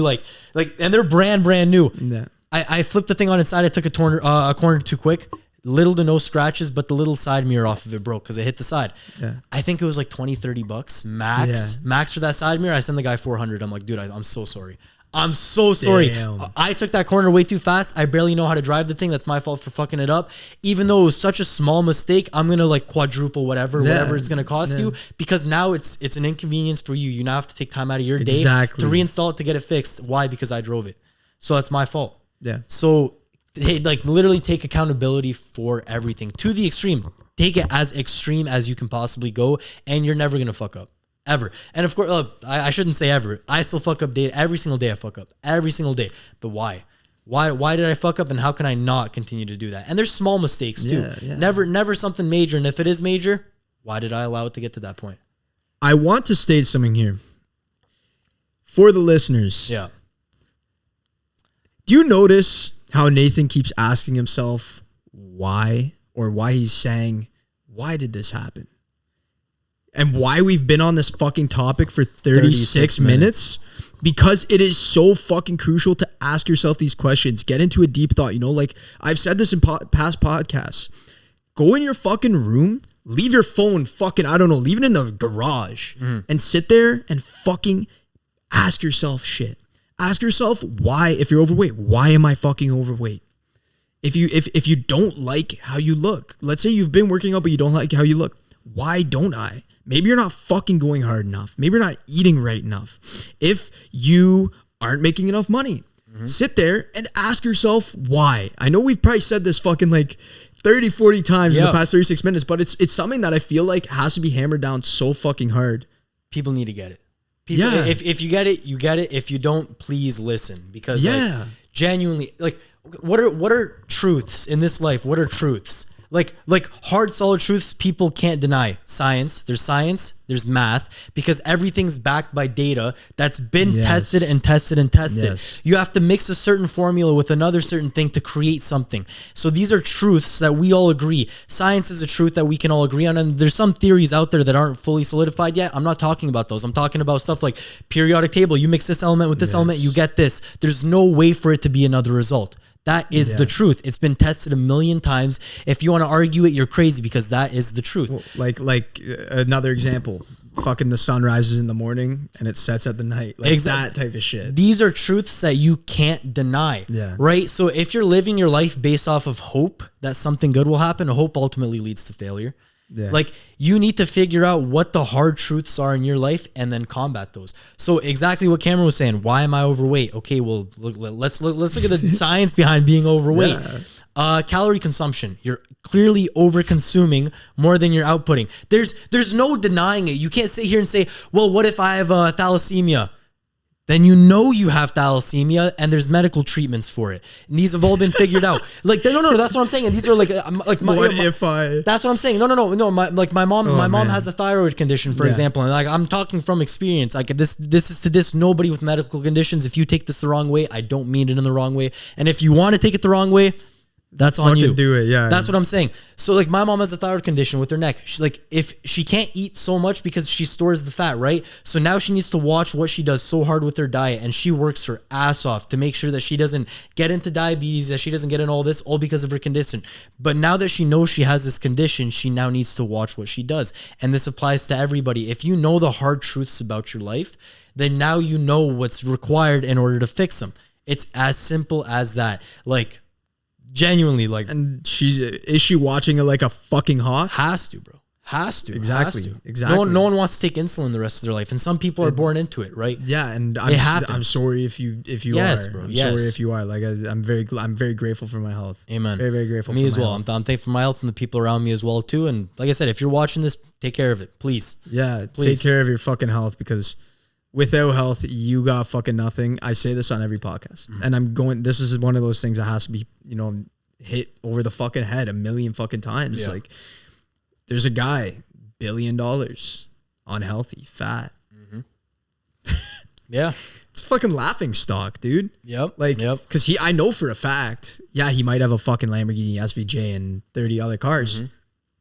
and they're brand new. Yeah. I flipped the thing on its side. I took a corner too quick. Little to no scratches, but the little side mirror off of it broke because it hit the side. Yeah. I think it was $20-$30 max for that side mirror. I sent the guy $400. I'm like, dude, I'm so sorry. I'm so sorry. Damn. I took that corner way too fast. I barely know how to drive the thing. That's my fault for fucking it up. Even though it was such a small mistake, I'm going to quadruple whatever it's going to cost you, because now it's an inconvenience for you. You now have to take time out of your day to reinstall it to get it fixed. Why? Because I drove it. So that's my fault. Yeah. So literally take accountability for everything to the extreme. Take it as extreme as you can possibly go, and you're never going to fuck up. Ever. And of course, I shouldn't say ever. I still fuck up every single day. I fuck up every single day. But why? Why did I fuck up, and how can I not continue to do that? And there's small mistakes too. Yeah. Never something major. And if it is major, why did I allow it to get to that point? I want to state something here for the listeners. Yeah. Do you notice how Nathan keeps asking himself why, or why he's saying, why did this happen? And why we've been on this fucking topic for 36 minutes? Because it is so fucking crucial to ask yourself these questions. Get into a deep thought. I've said this in past podcasts. Go in your fucking room, leave your phone leave it in the garage, and sit there and fucking ask yourself shit. Ask yourself why, if you're overweight, why am I fucking overweight? If you don't like how you look, let's say you've been working out but you don't like how you look, why don't I? maybe you're not fucking going hard enough. Maybe you're not eating right enough. If you aren't making enough money, sit there and ask yourself why. I know we've probably said this fucking like 30, 40 times in the past 36 minutes, but it's something that I feel like has to be hammered down so fucking hard. People need to get it. People, if you get it, you get it. If you don't, please listen, because like, genuinely, like, what are truths in this life? What are truths? Like hard, solid truths people can't deny. Science, there's math, because everything's backed by data that's been tested and tested and tested. Yes. You have to mix a certain formula with another certain thing to create something. So these are truths that we all agree. Science is a truth that we can all agree on, and there's some theories out there that aren't fully solidified yet. I'm not talking about those. I'm talking about stuff like periodic table. You mix this element with this element, you get this. There's no way for it to be another result. That is the truth. It's been tested a million times. If you want to argue it, you're crazy, because that is the truth. Well, like another example, fucking the sun rises in the morning and it sets at the night. Like that type of shit. These are truths that you can't deny. Yeah. Right? So if you're living your life based off of hope that something good will happen, hope ultimately leads to failure. Yeah. Like, you need to figure out what the hard truths are in your life and then combat those. So exactly what Cameron was saying. Why am I overweight? Okay, well, let's look at the science behind being overweight. Calorie consumption. You're clearly over consuming more than you're outputting. There's no denying it. You can't sit here and say, well, what if I have thalassemia? Then you know you have thalassemia, and there's medical treatments for it. And these have all been figured out. Like, no, that's what I'm saying. And these are like that's what I'm saying. No. My mom has a thyroid condition, for example. And like, I'm talking from experience. Like, this is to diss nobody with medical conditions. If you take this the wrong way, I don't mean it in the wrong way. And if you want to take it the wrong way, that's on you. Do it, yeah. That's what I'm saying. So like, my mom has a thyroid condition with her neck. She's like, if she can't eat so much because she stores the fat, right? So now she needs to watch what she does so hard with her diet, and she works her ass off to make sure that she doesn't get into diabetes, that she doesn't get in all this, all because of her condition. But now that she knows she has this condition, she now needs to watch what she does. And this applies to everybody. If you know the hard truths about your life, then now you know what's required in order to fix them. It's as simple as that. Like, genuinely, like, and is she watching it like a fucking hawk? Has to, bro. Has to. Exactly. No one wants to take insulin the rest of their life, and some people are born into it, right? Yeah, and I'm sorry if you yes, are. Bro, I'm sorry if you are. Like, I'm very grateful for my health. Amen. Very, very grateful. Me as well. I'm thankful for my health and the people around me as well too. And like I said, if you're watching this, take care of it, please. Yeah, please. Take care of your fucking health, because without health, you got fucking nothing. I say this on every podcast, and this is one of those things that has to be, hit over the fucking head a million fucking times. Yeah. Like, there's a guy, $1 billion, unhealthy, fat. Yeah. It's a fucking laughing stock, dude. Yep. Like, because I know for a fact, he might have a fucking Lamborghini SVJ and 30 other cars.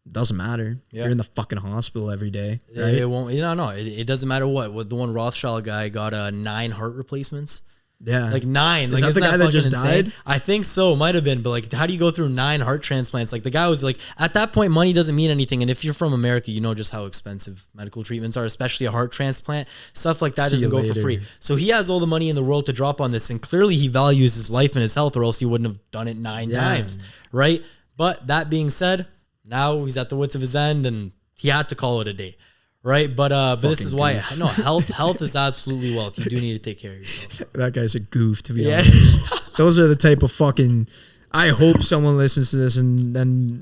Doesn't matter. You're in the fucking hospital every day. Right? It won't. No. It doesn't matter what. The one Rothschild guy got 9 heart replacements. Yeah. Like 9. Is that the guy that just died? I think so. Might have been. But like, how do you go through 9 heart transplants? Like, the guy was like, at that point, money doesn't mean anything. And if you're from America, you know just how expensive medical treatments are, especially a heart transplant. Stuff like that doesn't go for free. So he has all the money in the world to drop on this. And clearly he values his life and his health, or else he wouldn't have done it 9 times. Right? But that being said, now he's at the wits of his end, and he had to call it a day. Right, but this is why health is absolutely wealth. You do need to take care of yourself. That guy's a goof, to be honest. Those are the type of fucking. I hope someone listens to this and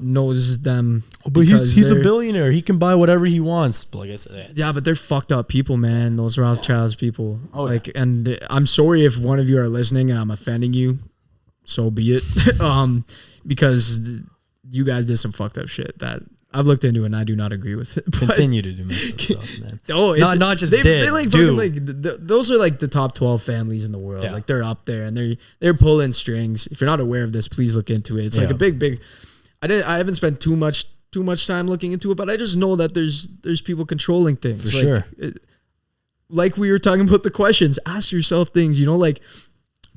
knows them. But he's a billionaire. He can buy whatever he wants. But like I said, but they're fucked up people, man. Those Rothschilds people. And I'm sorry if one of you are listening and I'm offending you. So be it. Because you guys did some fucked up shit that I've looked into, and I do not agree with it. But continue to do messed up stuff, man. Not just they like fucking like those are like the top 12 families in the world. Like, they're up there, and they're pulling strings. If you're not aware of this, please look into it. It's like a big. I haven't spent too much time looking into it, but I just know that there's people controlling things. For sure. Like we were talking about the questions. Ask yourself things. Like,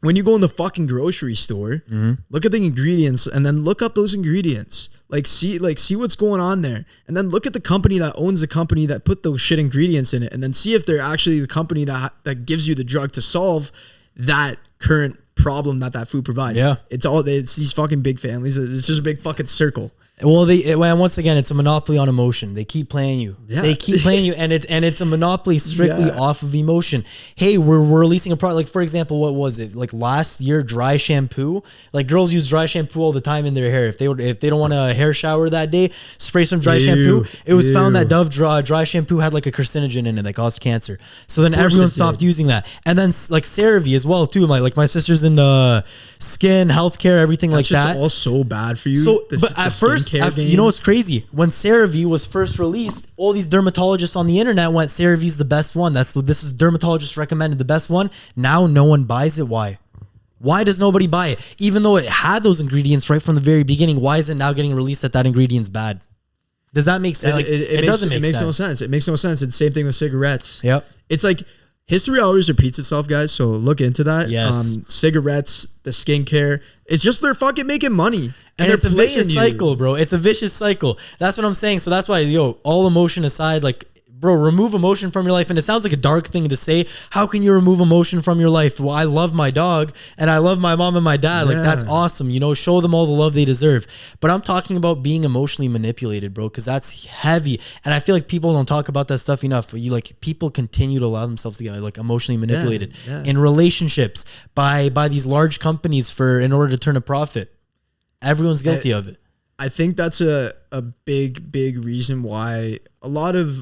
when you go in the fucking grocery store, look at the ingredients and then look up those ingredients. See what's going on there. And then look at the company that owns the company that put those shit ingredients in it. And then see if they're actually the company that gives you the drug to solve that current problem that food provides. Yeah. It's these fucking big families. It's just a big fucking circle. Well, and once again, it's a monopoly on emotion. They keep playing you. Yeah. They keep playing you, and it's a monopoly strictly off of emotion. Hey, we're releasing a product. Like, for example, what was it? Like last year, dry shampoo. Like girls use dry shampoo all the time in their hair. If they don't want a hair shower that day, spray some dry shampoo. It was found that Dove dry shampoo had like a carcinogen in it that caused cancer. So then everyone stopped using that. And then like CeraVe as well too. Like my sister's in skin, healthcare, everything like that. It's all so bad for you. So, but at first, you know what's crazy? When CeraVe was first released, all these dermatologists on the internet went, CeraVe's the best one. This is dermatologist recommended the best one. Now no one buys it. Why? Why does nobody buy it? Even though it had those ingredients right from the very beginning, why is it now getting released that ingredient's bad? Does that make sense? It doesn't make sense. It makes no sense. It makes no sense. It's the same thing with cigarettes. Yep. It's like history always repeats itself, guys. So look into that. Yes. Cigarettes, the skincare. It's just they're fucking making money. And it's a vicious cycle, bro. It's a vicious cycle. That's what I'm saying. So that's why, all emotion aside, like, bro, remove emotion from your life. And it sounds like a dark thing to say. How can you remove emotion from your life? Well, I love my dog and I love my mom and my dad. Like, that's awesome. Show them all the love they deserve. But I'm talking about being emotionally manipulated, bro, because that's heavy. And I feel like people don't talk about that stuff enough. People continue to allow themselves to get like emotionally manipulated in relationships by these large companies in order to turn a profit. Everyone's guilty of it. I think that's a big reason why a lot of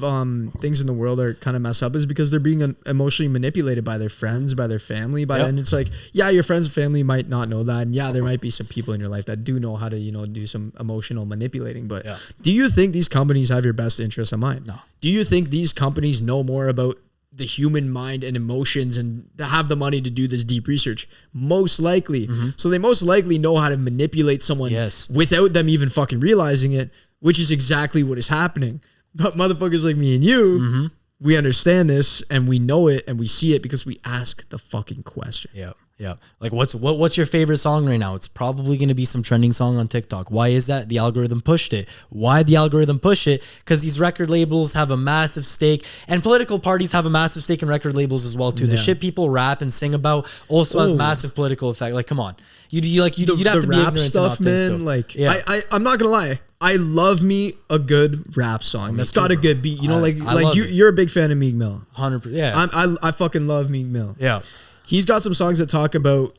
things in the world are kind of messed up is because they're being emotionally manipulated by their friends, by their family. And it's like, your friends and family might not know that. And there might be some people in your life that do know how to, do some emotional manipulating. But do you think these companies have your best interest in mind? No. Do you think these companies know more about the human mind and emotions and have the money to do this deep research? Most likely. So they most likely know how to manipulate someone without them even fucking realizing it, which is exactly what is happening. But motherfuckers like me and you, we understand this and we know it and we see it because we ask the fucking question. Yeah. Yeah. Like what's your favorite song right now? It's probably going to be some trending song on TikTok. Why is that? The algorithm pushed it. Why the algorithm push it? Because these record labels have a massive stake and political parties have a massive stake in record labels as well too. The shit people rap and sing about also has massive political effect. Like, come on. You'd have to be ignorant stuff, to not man. think so. I'm not gonna lie. I love me a good rap song that's got a good beat. You're a big fan of Meek Mill. 100%. Yeah. I fucking love Meek Mill. Yeah. He's got some songs that talk about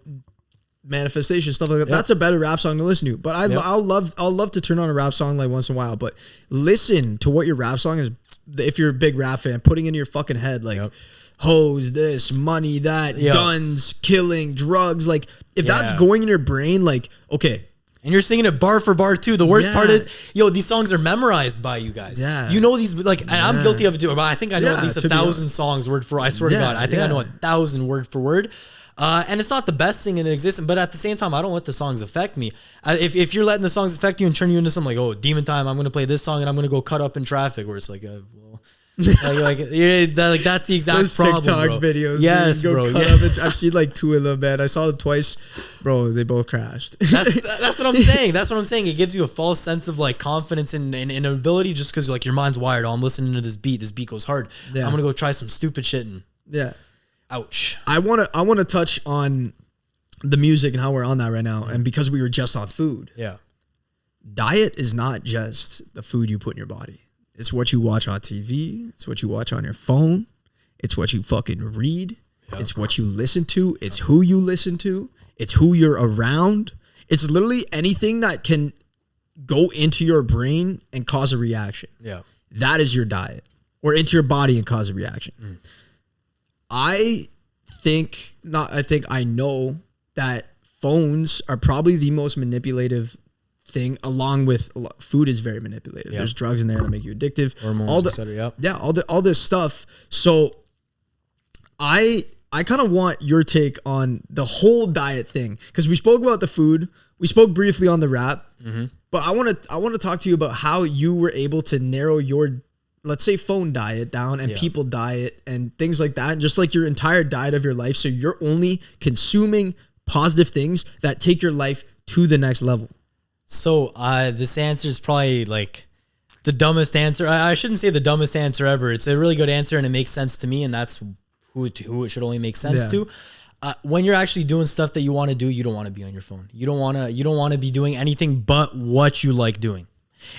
manifestation, stuff like that. Yep. That's a better rap song to listen to. But I'll love to turn on a rap song like once in a while. But listen to what your rap song is. If you're a big rap fan, putting in your fucking head like hoes, this, money, that, guns, killing, drugs. Like if that's going in your brain, like okay. And you're singing it bar for bar too. The worst part is, these songs are memorized by you guys. Yeah. You know these, and I'm guilty of it too. But I think I know at least 1,000 songs word for word. I swear to God, I think I know 1,000 word for word. And it's not the best thing in existence, but at the same time, I don't let the songs affect me. If you're letting the songs affect you and turn you into something like, demon time, I'm going to play this song and I'm going to go cut up in traffic, where it's like, that's the exact those problem, TikTok bro. videos. Yes, bro. I've seen like 2 of them, man. I saw them twice, bro. They both crashed. That's what I'm saying. That's what I'm saying. It gives you a false sense of like confidence and ability just because like your mind's wired. I'm listening to this beat. This beat goes hard. I'm gonna go try some stupid shit and ouch. I wanna touch on the music and how we're on that right now, and because we were just on food. Yeah, diet is not just the food you put in your body. It's what you watch on TV. It's what you watch on your phone. It's what you fucking read. Yep. It's what you listen to. It's who you listen to. It's who you're around. It's literally anything that can go into your brain and cause a reaction. Yeah. That is your diet. Or into your body and cause a reaction. I know that phones are probably the most manipulative thing, along with food is very manipulative. Yep. There's drugs in there that make you addictive. Hormones, all this stuff. So I kind of want your take on the whole diet thing, because we spoke about the food, we spoke briefly on the rap, but I want to talk to you about how you were able to narrow your, let's say, phone diet down and people diet and things like that, and just like your entire diet of your life, so you're only consuming positive things that take your life to the next level. So this answer is probably like the dumbest answer. I shouldn't say the dumbest answer ever. It's a really good answer and it makes sense to me, and that's who it should only make sense to. When you're actually doing stuff that you want to do, you don't want to be on your phone. You don't want to be doing anything but what you like doing.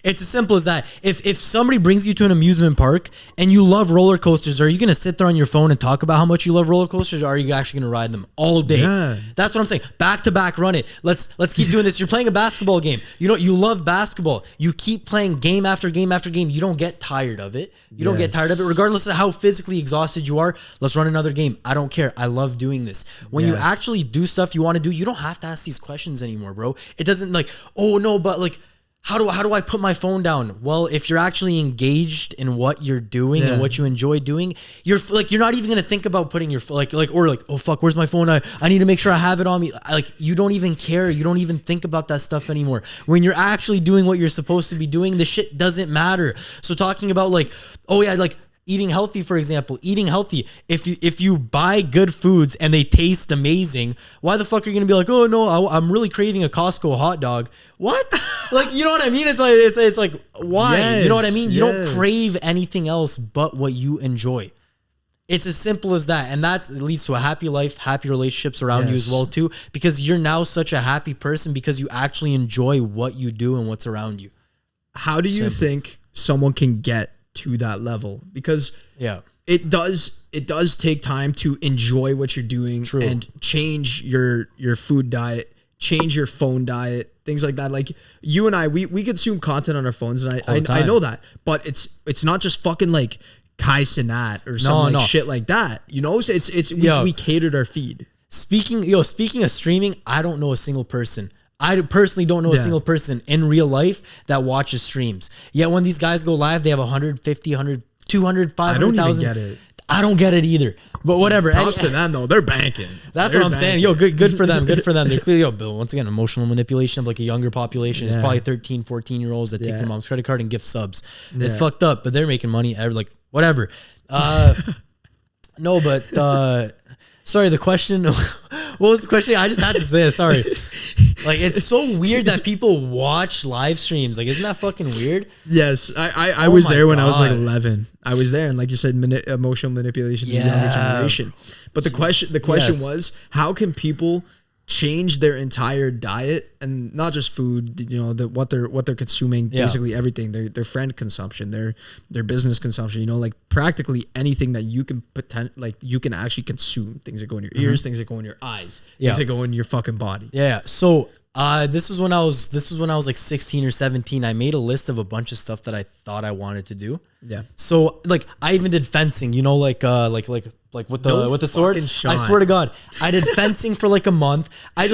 It's as simple as that. If somebody brings you to an amusement park and you love roller coasters, are you going to sit there on your phone and talk about how much you love roller coasters, or are you actually going to ride them all day? Yeah. That's what I'm saying. Back to back, run it. Let's keep doing this. You're playing a basketball game. You love basketball. You keep playing game after game after game. You don't get tired of it. You don't get tired of it, regardless of how physically exhausted you are. Let's run another game. I don't care. I love doing this. When you actually do stuff you want to do, you don't have to ask these questions anymore, bro. It doesn't like, oh no, but like, how do I put my phone down? Well, if you're actually engaged in what you're doing and what you enjoy doing, you're not even gonna think about putting your oh fuck, where's my phone? I need to make sure I have it on me. Like, you don't even care. You don't even think about that stuff anymore. When you're actually doing what you're supposed to be doing, the shit doesn't matter. So talking about like, oh yeah, like eating healthy, for example, eating healthy. If you buy good foods and they taste amazing, why the fuck are you gonna be like, oh no, I'm really craving a Costco hot dog? What? Like, you know what I mean? It's like why? Yes, you know what I mean? You don't crave anything else but what you enjoy. It's as simple as that, and it leads to a happy life, happy relationships around you as well too, because you're now such a happy person because you actually enjoy what you do and what's around you. How do you think someone can get to that level? Because it does take time to enjoy what you're doing and change your food diet, change your phone diet, things like that. Like you and I, we consume content on our phones, and I know that, but it's not just fucking like Kai Cenat or some shit like that. You know, so we catered our feed. Speaking of streaming, I don't know a single person. I personally don't know a single person in real life that watches streams. Yet when these guys go live, they have 150, 100, 200, 500,000. I don't even get it. I don't get it either. But whatever. Props to them though. They're banking. That's what I'm saying. Yo, good for them. Good for them. They're clearly, Bill, once again, emotional manipulation of like a younger population. It's probably 13, 14-year-olds that take their mom's credit card and gift subs. It's fucked up, but they're making money. Like, whatever. No, but sorry, the question. What was the question? I just had to say it. Sorry. Like, it's so weird that people watch live streams. Like, isn't that fucking weird? Yes. I was there when I was like 11. I was there. And like you said, emotional manipulation to the younger generation. But the question was, how can people change their entire diet, and not just food, you know, what they're consuming, basically everything, their friend consumption, their business consumption, you know, like practically anything that you can you can actually consume, things that go in your ears, things that go in your eyes, things that go in your fucking body. So this was when I was like 16 or 17. I made a list of a bunch of stuff that I thought I wanted to do. So like I even did fencing, you know, like with the sword. I swear to God, I did fencing for like a month. I'm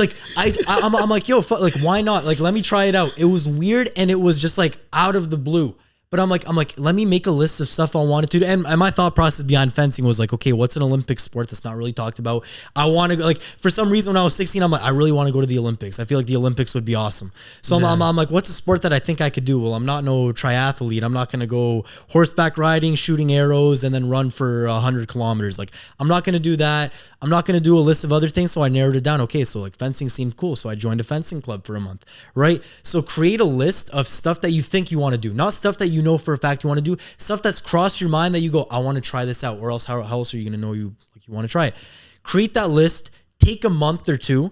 like, yo, like, why not? Like, let me try it out. It was weird, and it was just like out of the blue. But I'm like, let me make a list of stuff I wanted to do. And my thought process behind fencing was like, okay, what's an Olympic sport that's not really talked about? I want to go, like, for some reason when I was 16, I'm like, I really want to go to the Olympics. I feel like the Olympics would be awesome. So I'm like, what's a sport that I think I could do? Well, I'm not no triathlete. I'm not going to go horseback riding, shooting arrows, and then run for 100 kilometers. Like, I'm not going to do that. I'm not going to do a list of other things. So I narrowed it down. Okay, so like fencing seemed cool. So I joined a fencing club for a month, right? So create a list of stuff that you think you want to do, not stuff that you know for a fact you want to do, stuff that's crossed your mind that you go, I want to try this out, or else how else are you going to know you want to try it? Create that list, take a month or two,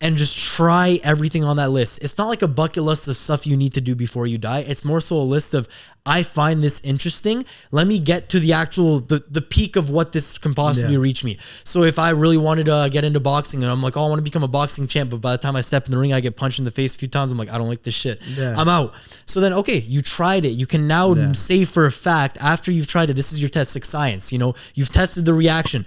and just try everything on that list. It's not like a bucket list of stuff you need to do before you die. It's more so a list of, I find this interesting. Let me get to the actual, the peak of what this can possibly reach me. So if I really wanted to get into boxing and I'm like, oh, I want to become a boxing champ, but by the time I step in the ring, I get punched in the face a few times. I'm like, I don't like this shit. I'm out. So then, okay, you tried it. You can now say for a fact, after you've tried it, this is your test, like science, you know, you've tested the reaction.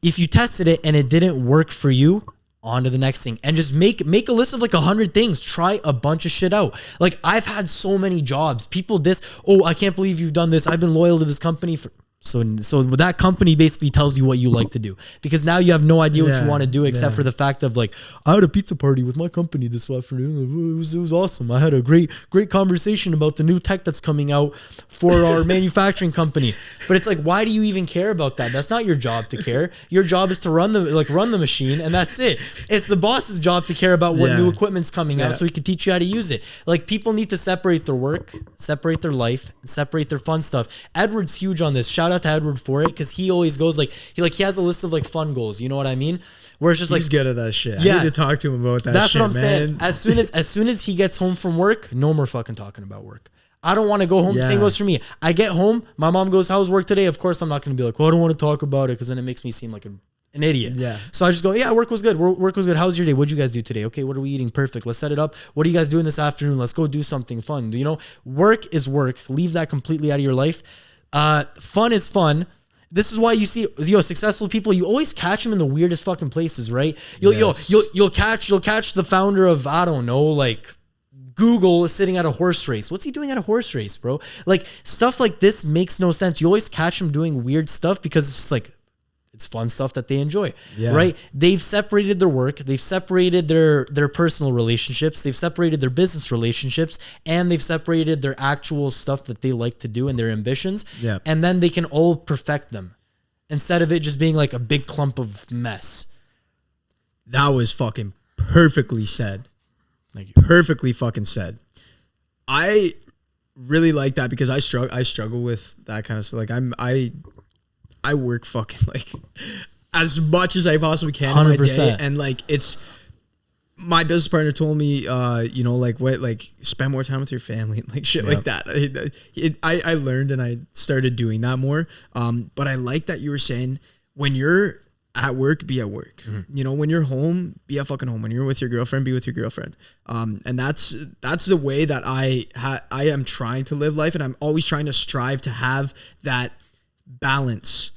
If you tested it and it didn't work for you, on to the next thing, and just make a list of like 100 things. Try a bunch of shit out. Like, I've had so many jobs. People oh, I can't believe you've done this. I've been loyal to this company for. So that company basically tells you what you like to do, because now you have no idea what you want to do except for the fact of like, I had a pizza party with my company this afternoon. It was awesome. I had a great conversation about the new tech that's coming out for our manufacturing company. But it's like, why do you even care about that? That's not your job to care. Your job is to run the machine, and that's it. It's the boss's job to care about what new equipment's coming out so he can teach you how to use it. Like, people need to separate their work, separate their life, and separate their fun stuff. Edward's huge on this. Shout out to Edward for it, because he always goes like he has a list of like fun goals, you know what I mean? where it's just he's like good at that shit. Yeah. I need to talk to him about that. That's shit, what I'm man. saying. As soon as he gets home from work, no more fucking talking about work. I don't want to go home. Yeah. Same goes for me. I get home, my mom goes, "How's work today?" Of course, I'm not going to be like, "Well, I don't want to talk about it," because then it makes me seem like an idiot. Yeah. So I just go, "Yeah, work was good. Work was good. How's your day? What'd you guys do today? Okay, what are we eating? Perfect. Let's set it up. What are you guys doing this afternoon? Let's go do something fun." You know, work is work. Leave that completely out of your life. Fun is fun. This is why you see, successful people, you always catch them in the weirdest fucking places, right? You'll catch the founder of, I don't know, like Google is sitting at a horse race. What's he doing at a horse race, bro? Like stuff like this makes no sense. You always catch them doing weird stuff because it's just like, it's fun stuff that they enjoy, right? They've separated their work. They've separated their personal relationships. They've separated their business relationships, and they've separated their actual stuff that they like to do and their ambitions. Yeah. And then they can all perfect them instead of it just being like a big clump of mess. That was fucking perfectly said. Thank you. Perfectly fucking said. I really like that because I struggle with that kind of stuff. Like I work fucking like as much as I possibly can in my day, and like it's my business partner told me, spend more time with your family, like shit like that. I learned and I started doing that more. But I like that you were saying when you're at work, be at work. Mm-hmm. You know, when you're home, be at fucking home. When you're with your girlfriend, be with your girlfriend. And that's the way that I am trying to live life, and I'm always trying to strive to have that balance.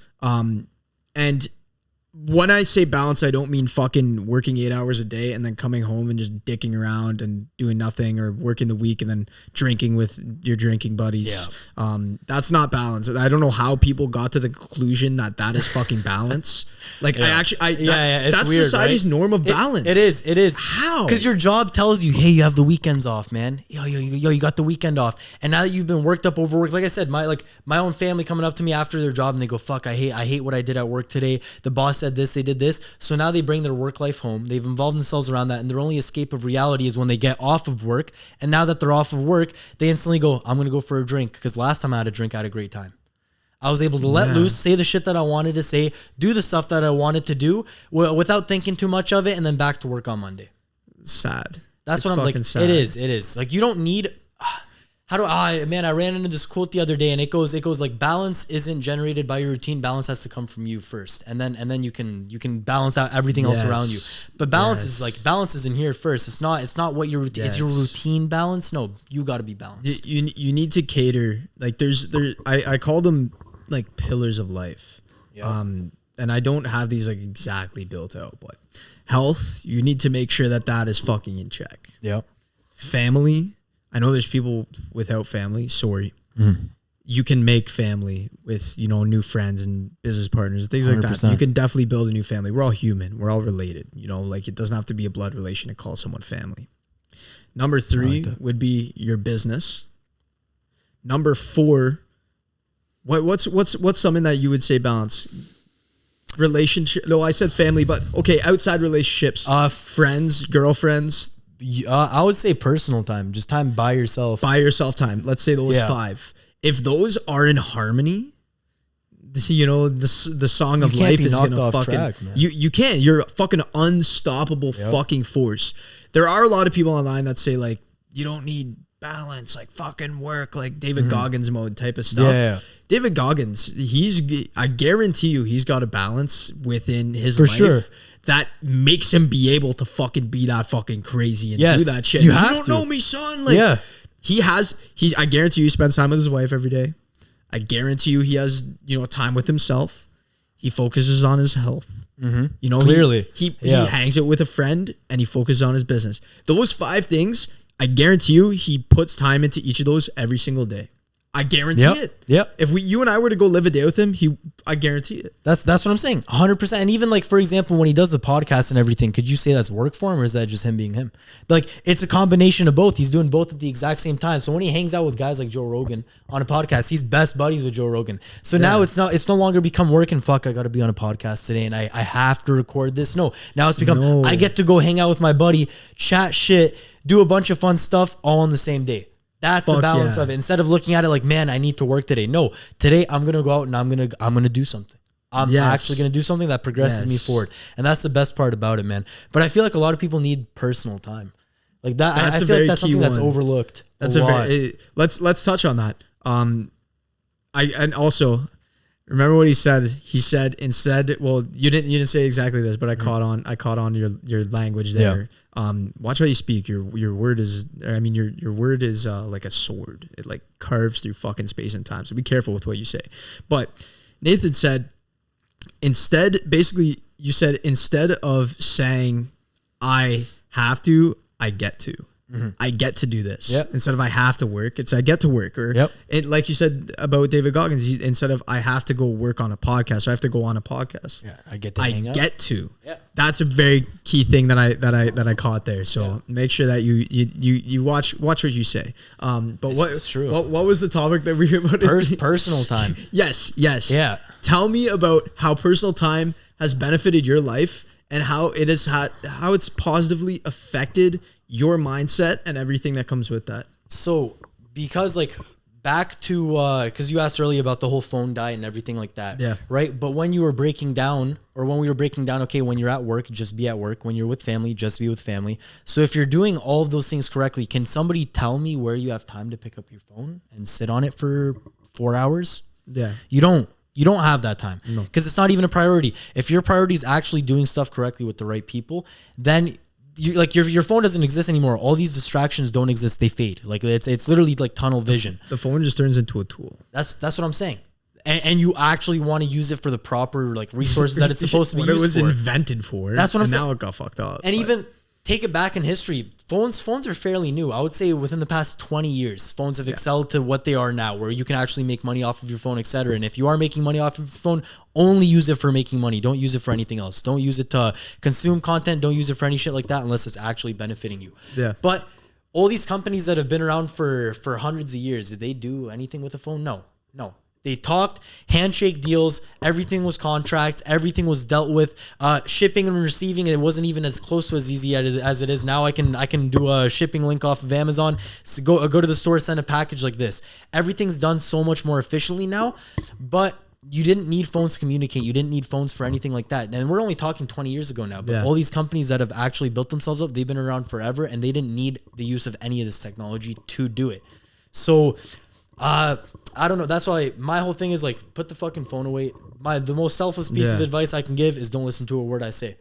And when I say balance, I don't mean fucking working 8 hours a day and then coming home and just dicking around and doing nothing, or working the week and then drinking with your drinking buddies. Yeah. That's not balance. I don't know how people got to the conclusion that is fucking balance. Like that's weird, society's norm of balance. It is. How? Because your job tells you, hey, you have the weekends off, man. Yo, you got the weekend off. And now that you've been worked up, overworked, like I said, my own family coming up to me after their job and they go, fuck, I hate what I did at work today. The boss said this, they did this. So now they bring their work life home. They've involved themselves around that, and their only escape of reality is when they get off of work. And now that they're off of work, they instantly go, I'm going to go for a drink, because last time I had a drink, I had a great time. I was able to let loose, say the shit that I wanted to say, do the stuff that I wanted to do without thinking too much of it, and then back to work on Monday. Sad. That's what I'm like. Sad. It is. Like, you don't need... I ran into this quote the other day, and it goes like, balance isn't generated by your routine. Balance has to come from you first, and then you can balance out everything else around you. But balance is in here first. It's not what your routine is. Your routine balance? No, you got to be balanced. You need to cater. Like I call them like pillars of life. Yep. And I don't have these like exactly built out, but health, you need to make sure that is fucking in check. Yep. Family. I know there's people without family. Sorry. Mm. You can make family with, new friends and business partners, things like 100%. That. You can definitely build a new family. We're all human. We're all related. Like, it doesn't have to be a blood relation to call someone family. Number 3 would be your business. Number 4, what's something that you would say balance? Relationship. No, I said family, but okay, outside relationships. Friends, girlfriends. I would say personal time, just time by yourself. By yourself time. Let's say those 5. If those are in harmony, the song of life is gonna fucking track, you can't. You're a fucking unstoppable fucking force. There are a lot of people online that say like, you don't need balance, like fucking work, like David Goggins mode type of stuff. Yeah. David Goggins, I guarantee you he's got a balance within his life. Sure. That makes him be able to fucking be that fucking crazy and do that shit. You don't know me, son. Like, I guarantee you he spends time with his wife every day. I guarantee you he has, time with himself. He focuses on his health. Mm-hmm. Clearly. He hangs out with a friend and he focuses on his business. Those 5 things, I guarantee you he puts time into each of those every single day. I guarantee it. Yep. If you and I were to go live a day with him, I guarantee it. That's what I'm saying. 100%. And even like, for example, when he does the podcast and everything, could you say that's work for him, or is that just him being him? Like, it's a combination of both. He's doing both at the exact same time. So when he hangs out with guys like Joe Rogan on a podcast, he's best buddies with Joe Rogan. So now it's no longer become work and fuck, I got to be on a podcast today and I have to record this. No, now it's become, I get to go hang out with my buddy, chat shit, do a bunch of fun stuff all on the same day. That's the balance of it. Instead of looking at it like, man, I need to work today. No, today I'm gonna go out and I'm gonna do something. I'm actually going to do something that progresses me forward. And that's the best part about it, man. But I feel like a lot of people need personal time. Like that. I feel like that's something that's overlooked. That's let's touch on that. And also remember what he said. He said instead, well, you didn't say exactly this, but I caught on your language there. Yeah. Watch how you speak. Your word is, your word is like a sword. It like carves through fucking space and time. So be careful with what you say. But Nathan said, instead of saying I have to, I get to. Mm-hmm. I get to do this. Yep. Instead of I have to work, it's I get to work. Or like you said about David Goggins, instead of I have to go work on a podcast, or I have to go on a podcast. Yeah, I get to hang out. Yeah. That's a very key thing that I caught there. So make sure that you watch what you say. But it's true. What was the topic that we were about? Personal time. Yes. Yeah. Tell me about how personal time has benefited your life and how it's positively affected your mindset and everything that comes with that. So, because like back to, because you asked earlier about the whole phone diet and everything like that. Yeah. Right. But when we were breaking down, okay, when you're at work, just be at work. When you're with family, just be with family. So if you're doing all of those things correctly, can somebody tell me where you have time to pick up your phone and sit on it for 4 hours? Yeah. You don't have that time because it's not even a priority. If your priority is actually doing stuff correctly with the right people, then your phone doesn't exist anymore. All these distractions don't exist. They fade. Like it's literally like tunnel vision. The phone just turns into a tool. That's what I'm saying. And you actually want to use it for the proper like resources that it's supposed to be used for. What it was invented for. That's what I'm saying. Now it got fucked up. And even take it back in history. Phones are fairly new. I would say within the past 20 years, phones have excelled to what they are now, where you can actually make money off of your phone, etc. And if you are making money off of your phone, only use it for making money. Don't use it for anything else. Don't use it to consume content. Don't use it for any shit like that unless it's actually benefiting you. Yeah. But all these companies that have been around for hundreds of years, did they do anything with a phone? No. They talked, handshake deals, everything was contracts, everything was dealt with. Shipping and receiving, it wasn't even as close to as easy as it is now. I can do a shipping link off of Amazon, so go to the store, send a package like this. Everything's done so much more efficiently now, but you didn't need phones to communicate. You didn't need phones for anything like that. And we're only talking 20 years ago now, but all these companies that have actually built themselves up, they've been around forever and they didn't need the use of any of this technology to do it. So, I don't know. That's why my whole thing is like, put the fucking phone away. The most selfless piece of advice I can give is don't listen to a word I say.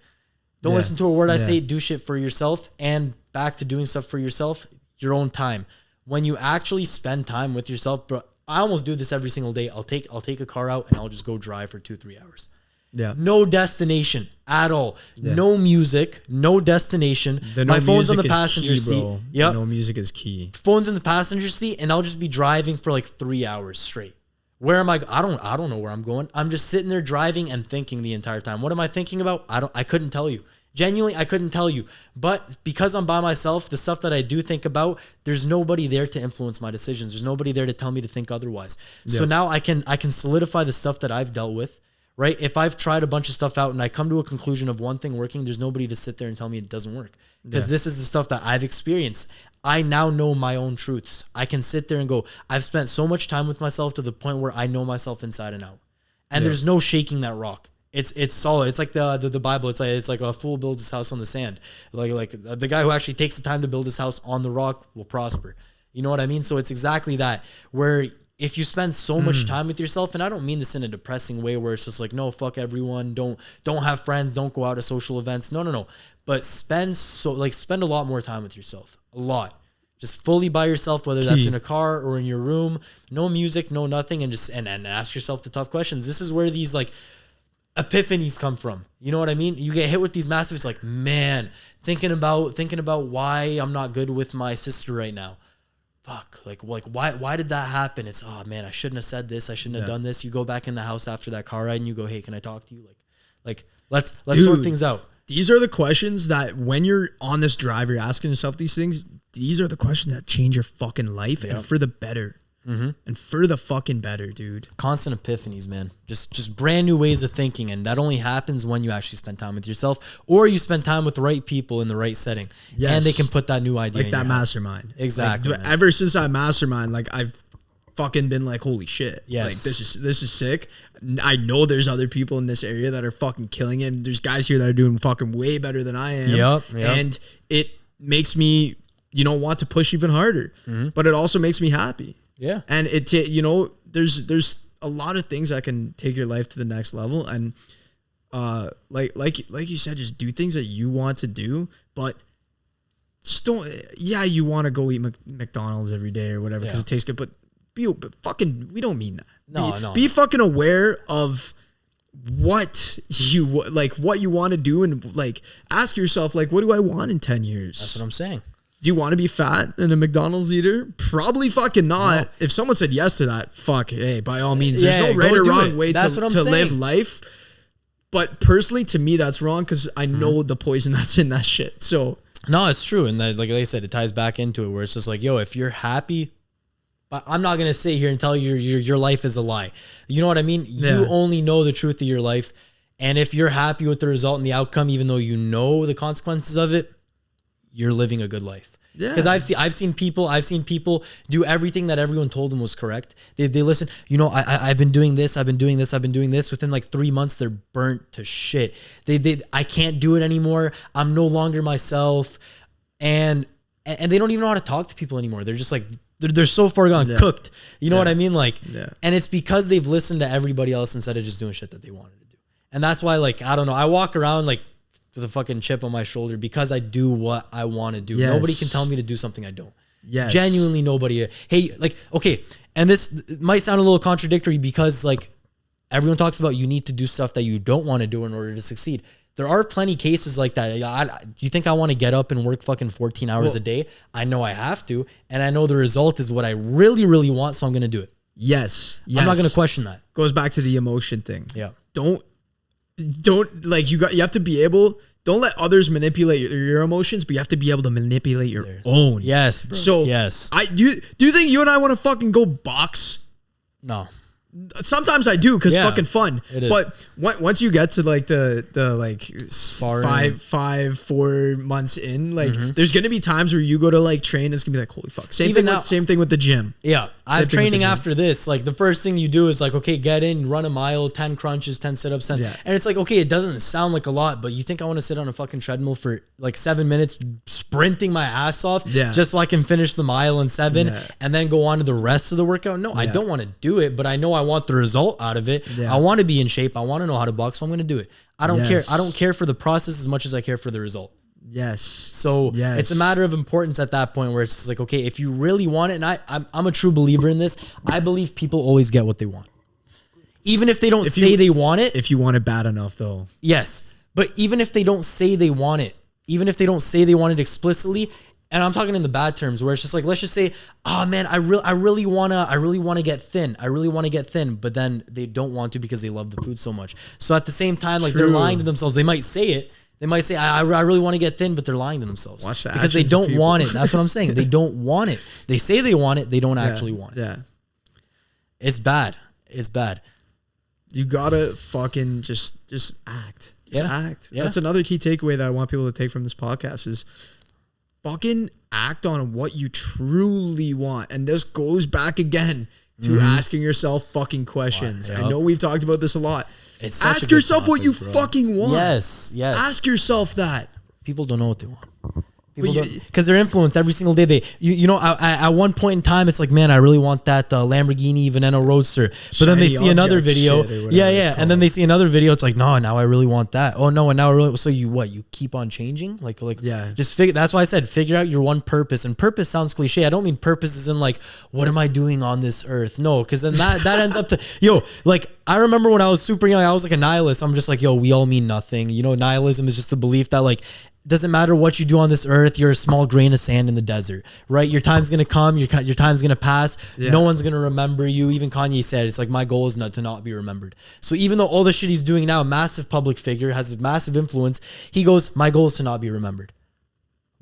Don't listen to a word I say. Do shit for yourself, and back to doing stuff for yourself, your own time. When you actually spend time with yourself, bro, I almost do this every single day. I'll take a car out and I'll just go drive for 2-3 hours. Yeah. No destination at all. Yeah. No music. No destination. My phone's on the passenger seat. Yeah. No music is key. Phone's in the passenger seat, and I'll just be driving for like 3 hours straight. Where am I? I don't know where I'm going. I'm just sitting there driving and thinking the entire time. What am I thinking about? I couldn't tell you. Genuinely, I couldn't tell you. But because I'm by myself, the stuff that I do think about, there's nobody there to influence my decisions. There's nobody there to tell me to think otherwise. Yeah. So now I can solidify the stuff that I've dealt with. Right? If I've tried a bunch of stuff out and I come to a conclusion of one thing working, there's nobody to sit there and tell me it doesn't work. Because this is the stuff that I've experienced. I now know my own truths. I can sit there and go, I've spent so much time with myself to the point where I know myself inside and out. And there's no shaking that rock. It's solid. It's like the Bible. It's like a fool builds his house on the sand. Like the guy who actually takes the time to build his house on the rock will prosper. You know what I mean? So it's exactly that, where if you spend so much time with yourself, and I don't mean this in a depressing way where it's just like, no, fuck everyone, don't have friends, don't go out to social events. No. But spend a lot more time with yourself. A lot. Just fully by yourself, whether that's in a car or in your room, no music, no nothing, and just and ask yourself the tough questions. This is where these like epiphanies come from. You know what I mean? You get hit with these massive, it's like, man, thinking about why I'm not good with my sister right now. Fuck, like why did that happen? It's, oh man, I shouldn't have said this. I shouldn't have done this. You go back in the house after that car ride and you go, hey, can I talk to you? Like let's sort things out. These are the questions that when you're on this drive, you're asking yourself these things. These are the questions that change your fucking life and for the better. Mm-hmm. And for the fucking better, dude. Constant epiphanies, man. Just brand new ways of thinking, and that only happens when you actually spend time with yourself, or you spend time with the right people in the right setting, and they can put that new idea like that mastermind. Exactly. Like, ever since that mastermind, like fucking been like, holy shit. Yes. Like this is sick. I know there's other people in this area that are fucking killing it. And there's guys here that are doing fucking way better than I am. Yep. And it makes me, want to push even harder, but it also makes me happy. Yeah. And there's a lot of things that can take your life to the next level. And, like you said, just do things that you want to do, but just don't, you want to go eat McDonald's every day or whatever, because it tastes good, but we don't mean that. Be fucking aware of what you want to do, and like ask yourself, like, what do I want in 10 years? That's what I'm saying. Do you want to be fat and a McDonald's eater? Probably fucking not. No. If someone said yes to that, hey, by all means, there's no right or wrong way to live life. But personally, to me, that's wrong, because I know the poison that's in that shit. So no, it's true. And like I said, it ties back into it, where it's just like, if you're happy, but I'm not going to sit here and tell you your life is a lie. You know what I mean? Yeah. You only know the truth of your life. And if you're happy with the result and the outcome, even though you know the consequences of it, you're living a good life. Yeah. Because I've seen people do everything that everyone told them was correct. They listen, I've been doing this, I've been doing this. Within like 3 months, they're burnt to shit. I can't do it anymore. I'm no longer myself. And they don't even know how to talk to people anymore. They're just like, they're so far gone, cooked. You know what I mean? Like, and it's because they've listened to everybody else instead of just doing shit that they wanted to do. And that's why, like, I don't know, I walk around like with a fucking chip on my shoulder, because I do what I want to do. Yes. Nobody can tell me to do something I don't. Yes. Genuinely nobody. Hey, like, okay. And this might sound a little contradictory, because like everyone talks about you need to do stuff that you don't want to do in order to succeed. There are plenty cases like that. Do you think I want to get up and work fucking 14 hours a day? I know I have to. And I know the result is what I really, really want. So I'm going to do it. Yes. I'm not going to question that. Goes back to the emotion thing. Yeah. Don't like, you have to be able, don't let others manipulate your emotions, but you have to be able to manipulate your own. Yes, bro. So yes. Do you think you and I want to fucking go box? No. Sometimes I do, because fucking fun. It is. But once you get to like the like 4 months in, like there's gonna be times where you go to like train, it's gonna be like, holy fuck. Same thing with the gym. Yeah, I'm training after this. Like the first thing you do is like, okay, get in, run a mile, 10 crunches, 10 sit-ups, 10. Yeah. And it's like, okay, it doesn't sound like a lot, but you think I want to sit on a fucking treadmill for like 7 minutes, sprinting my ass off, just so I can finish the mile in 7, and then go on to the rest of the workout? No, I don't want to do it, but I know I want the result out of it. I want to be in shape. I want to know how to box, so I'm going to do it. I don't care. I don't care for the process as much as I care for the result. Yes. So it's a matter of importance at that point, where it's just like, okay, if you really want it, and I'm a true believer in this, I believe people always get what they want. Even if they don't say they want it. If you want it bad enough, though. Yes. But even if they don't say they want it, even if they don't say they want it explicitly, and I'm talking in the bad terms, where it's just like, let's just say, oh man, I really want to get thin. I really want to get thin, but then they don't want to because they love the food so much. So at the same time, like they're lying to themselves. They might say it. They might say, I really want to get thin, but they're lying to themselves. Watch that. Because they don't want it. That's what I'm saying. They don't want it. They say they want it. They don't actually want it. Yeah. It's bad. It's bad. You gotta fucking just act. Just act. Yeah. That's another key takeaway that I want people to take from this podcast is fucking act on what you truly want. And this goes back again to asking yourself fucking questions. I know we've talked about this a lot. Ask yourself what you fucking want. Yes. Ask yourself that. People don't know what they want. Because they're influenced every single day. At one point in time, it's like, man, I really want that Lamborghini Veneno Roadster. But then they see another video. And then they see another video. It's like, no, now I really want that. Oh no, and now I really. So you keep on changing? Just figure. That's why I said figure out your one purpose. And purpose sounds cliche. I don't mean purpose is in like, what am I doing on this earth? No, because then that ends up to like. I remember when I was super young, I was like a nihilist. I'm just like, we all mean nothing. Nihilism is just the belief that like, doesn't matter what you do on this earth, you're a small grain of sand in the desert, right? Your time's going to come, your time's going to pass. No one's going to remember you. Even Kanye said, it's like, my goal is to not be remembered. So even though all the shit he's doing now, a massive public figure, has a massive influence, he goes, my goal is to not be remembered.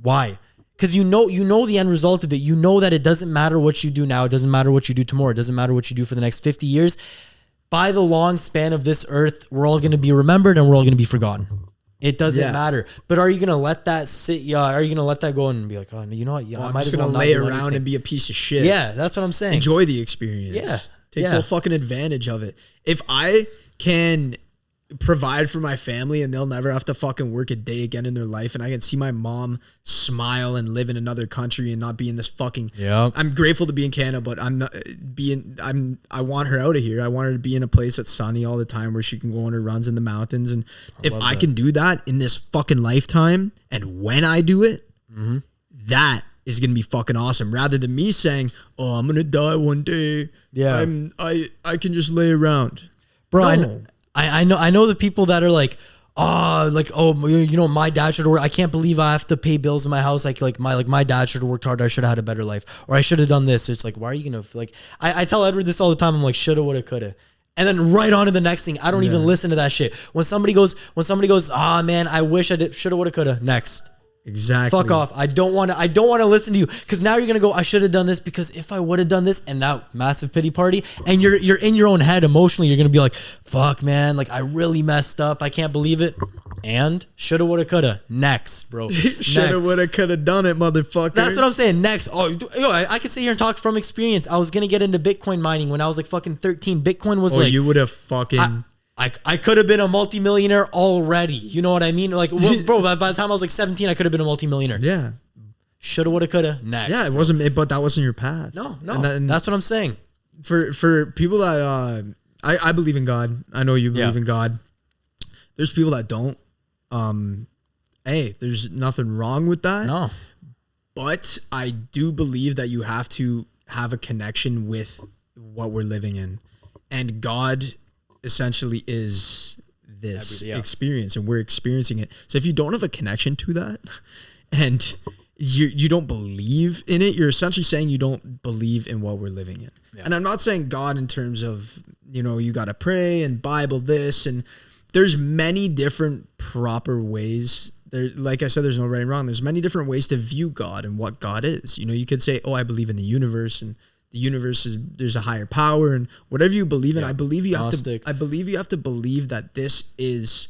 Why? Because you know the end result of it. You know that it doesn't matter what you do now. It doesn't matter what you do tomorrow. It doesn't matter what you do for the next 50 years. By the long span of this earth, we're all going to be remembered and we're all going to be forgotten. It doesn't Yeah. matter. But are you going to let that sit? Yeah. Are you going to let that go and be like, oh, you know what? Yeah, Well, I I'm might just as well gonna not lay do around anything. and be a piece of shit. Yeah, that's what I'm saying. Enjoy the experience. Yeah. Take Yeah. full fucking advantage of it. If I can provide for my family and they'll never have to fucking work a day again in their life, and I can see my mom smile and live in another country and not be in this fucking I'm grateful to be in Canada, but I want her out of here. I want her to be in a place that's sunny all the time where she can go on her runs in the mountains. And if I can do that in this fucking lifetime, and when I do it, that is gonna be fucking awesome. Rather than me saying, "Oh, I'm gonna die one day." Yeah. I can just lay around, Bro, No. I know the people that are like, you know, my dad should work. I can't believe I have to pay bills in my house. Like my dad should have worked harder. I should have had a better life, or I should have done this. It's like, why are you gonna like? I tell Edward this all the time. I'm like, shoulda, woulda, coulda. And then right on to the next thing. I don't even listen to that shit. When somebody goes, man, I wish I did, shoulda, woulda, coulda. Next. Exactly. Fuck off. I don't want to listen to you, because now you're going to go, I should have done this because if I would have done this, and now massive pity party, and you're in your own head emotionally. You're going to be like, fuck, man, like I really messed up. I can't believe it. And shoulda, woulda, coulda. Next, bro. Shoulda, woulda, coulda done it, motherfucker. That's what I'm saying. Next. Oh, I can sit here and talk from experience. I was going to get into Bitcoin mining when I was like fucking 13. Bitcoin was like, you would have fucking. I could have been a multimillionaire already. You know what I mean? Like, bro, by the time I was like 17, I could have been a multimillionaire. Yeah. Shoulda, woulda, coulda. Next. Yeah, it wasn't, but that wasn't your path. No. And That's what I'm saying. For people that I believe in God. I know you believe in God. There's people that don't. Hey, there's nothing wrong with that. No. But I do believe that you have to have a connection with what we're living in, and God essentially is this experience, and we're experiencing it. So if you don't have a connection to that, and you don't believe in it, you're essentially saying you don't believe in what we're living in. Yeah. And I'm not saying God in terms of, you know, you got to pray and Bible this, and there's many different proper ways. There, like I said, there's no right and wrong. There's many different ways to view God and what God is. You know, you could say, oh, I believe in the universe, and the universe is, there's a higher power, and whatever you believe in, I believe you have to believe that this is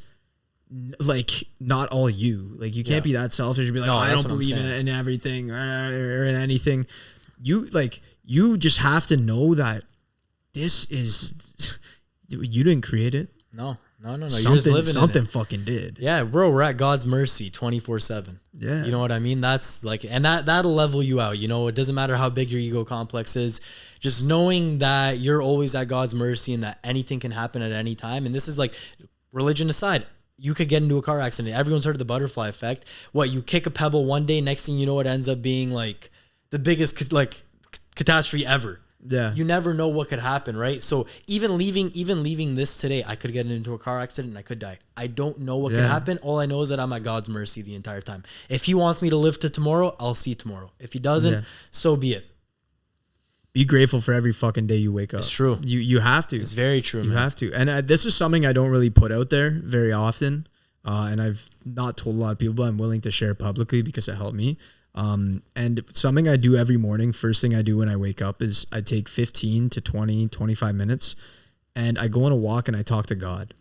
like not all you. Like you can't be that selfish and be like, I don't believe in everything or in anything. You just have to know that this is, you didn't create it. No. You're just living something in it. Fucking did. Yeah, bro, we're at God's mercy 24/7. Yeah. You know what I mean? That's like, and that'll level you out. You know, it doesn't matter how big your ego complex is. Just knowing that you're always at God's mercy and that anything can happen at any time. And this is like, religion aside, you could get into a car accident. Everyone's heard of the butterfly effect. What, you kick a pebble one day, next thing you know, it ends up being like the biggest like catastrophe ever. Yeah. You never know what could happen, right? So even leaving this today, I could get into a car accident and I could die. I don't know what could happen. All I know is that I'm at God's mercy the entire time. If he wants me to live to tomorrow, I'll see tomorrow. If he doesn't, so be it. Be grateful for every fucking day you wake up. It's true. You have to. It's very true, You have to. And this is something I don't really put out there very often. And I've not told a lot of people, but I'm willing to share publicly because it helped me. And something I do every morning, first thing I do when I wake up is I take 15 to 20, 25 minutes and I go on a walk and I talk to God.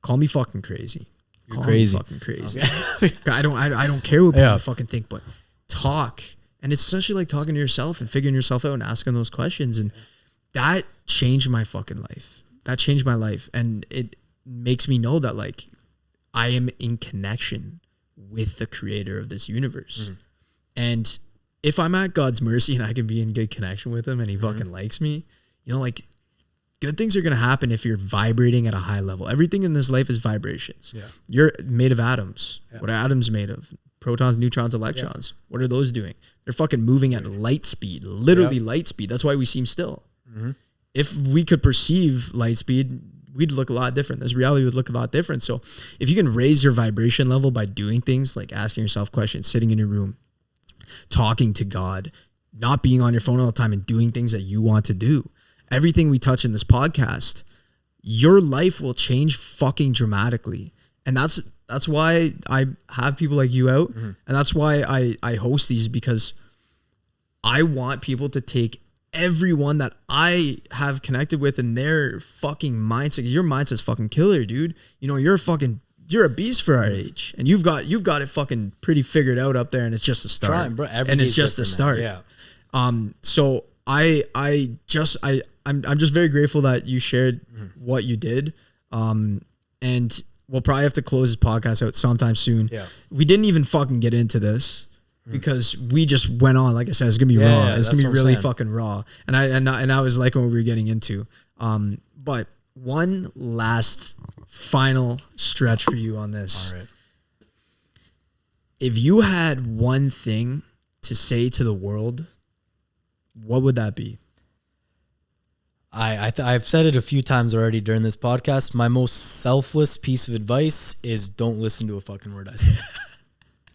Call me fucking crazy. You're crazy. Me fucking crazy. Okay. I don't care what people fucking think, but talk. And it's essentially like talking to yourself and figuring yourself out and asking those questions. And that changed my fucking life. That changed my life. And it makes me know that like I am in connection with the creator of this universe. Mm-hmm. And if I'm at God's mercy and I can be in good connection with him and he fucking likes me, you know, like good things are going to happen if you're vibrating at a high level. Everything in this life is vibrations. Yeah. You're made of atoms. Yeah. What are atoms made of? Protons, neutrons, electrons. Yeah. What are those doing? They're fucking moving at light speed, literally light speed. That's why we seem still. Mm-hmm. If we could perceive light speed, we'd look a lot different. This reality would look a lot different. So if you can raise your vibration level by doing things like asking yourself questions, sitting in your room, talking to God, not being on your phone all the time and doing things that you want to do, everything we touch in this podcast, your life will change fucking dramatically. And that's why I have people like you out. Mm-hmm. And that's why I host these, because I want people to take everyone that I have connected with and their fucking mindset. Your mindset's fucking killer, dude. You know, you're a fucking you're a beast for our age, and you've got it fucking pretty figured out up there, and it's just a start. Trying, bro. And it's just a start. Yeah. So I'm just very grateful that you shared what you did. And we'll probably have to close this podcast out sometime soon. Yeah. We didn't even fucking get into this because we just went on. Like I said, it's gonna be raw. Yeah, it's gonna be what I'm really saying. fucking raw. And I was liking what we were getting into. But one last final stretch for you on this. All right. If you had one thing to say to the world, what would that be? I've said it a few times already during this podcast. My most selfless piece of advice is don't listen to a fucking word I say.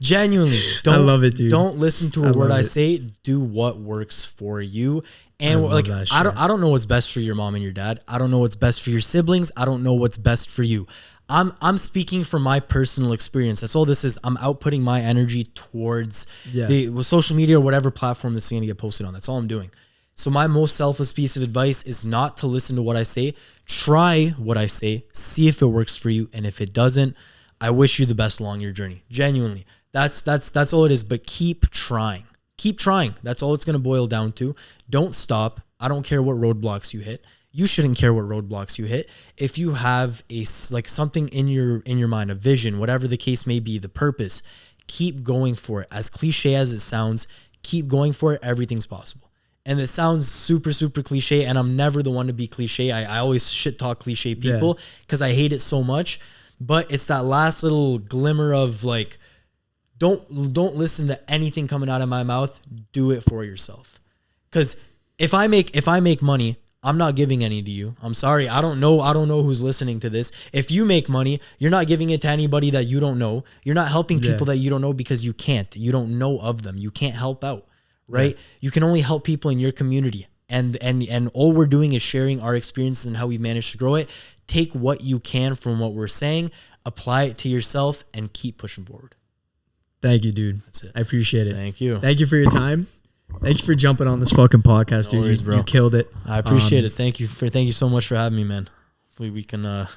Genuinely, I love it, dude. Don't listen to a word I it. say. Do what works for you. And love like that I shit. don't know what's best for your mom and your dad. I don't know what's best for your siblings. I don't know what's best for you. I'm speaking from my personal experience. That's all this is. I'm outputting my energy towards the social media or whatever platform this is going to get posted on. That's all I'm doing. So my most selfless piece of advice is not to listen to what I say. Try what I say. See if it works for you. And if it doesn't, I wish you the best along your journey. Genuinely. That's all it is. But keep trying. Keep trying. That's all it's going to boil down to. Don't stop. I don't care what roadblocks you hit. You shouldn't care what roadblocks you hit. If you have something in your mind, a vision, whatever the case may be, the purpose, keep going for it. As cliche as it sounds, keep going for it. Everything's possible. And it sounds super, super cliche, and I'm never the one to be cliche. I always shit talk cliche people because I hate it so much. But it's that last little glimmer of like, don't listen to anything coming out of my mouth. Do it for yourself. Because if I make money, I'm not giving any to you. I'm sorry. I don't know who's listening to this. If you make money, you're not giving it to anybody that you don't know. You're not helping people that you don't know because you can't. You don't know of them. You can't help out. Right? Yeah. You can only help people in your community. And all we're doing is sharing our experiences and how we managed to grow it. Take what you can from what we're saying, apply it to yourself, and keep pushing forward. Thank you, dude. That's it. I appreciate it. Thank you. Thank you for your time. Thank you for jumping on this fucking podcast, dude. Worries, bro. You killed it. I appreciate it. Thank you so much for having me, man. Hopefully we can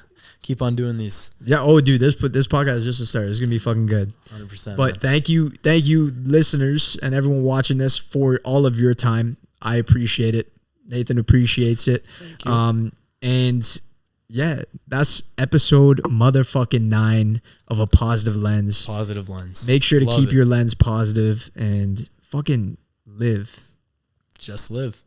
keep on doing these. Yeah. Oh, dude, this podcast is just a start. It's gonna be fucking good. 100%. But man, thank you, listeners, and everyone watching this for all of your time. I appreciate it. Nathan appreciates it. Thank you. And yeah, that's episode motherfucking 9 of A Positive Lens. Positive Lens. Make sure to Love keep it. your lens positive and fucking live. Just live.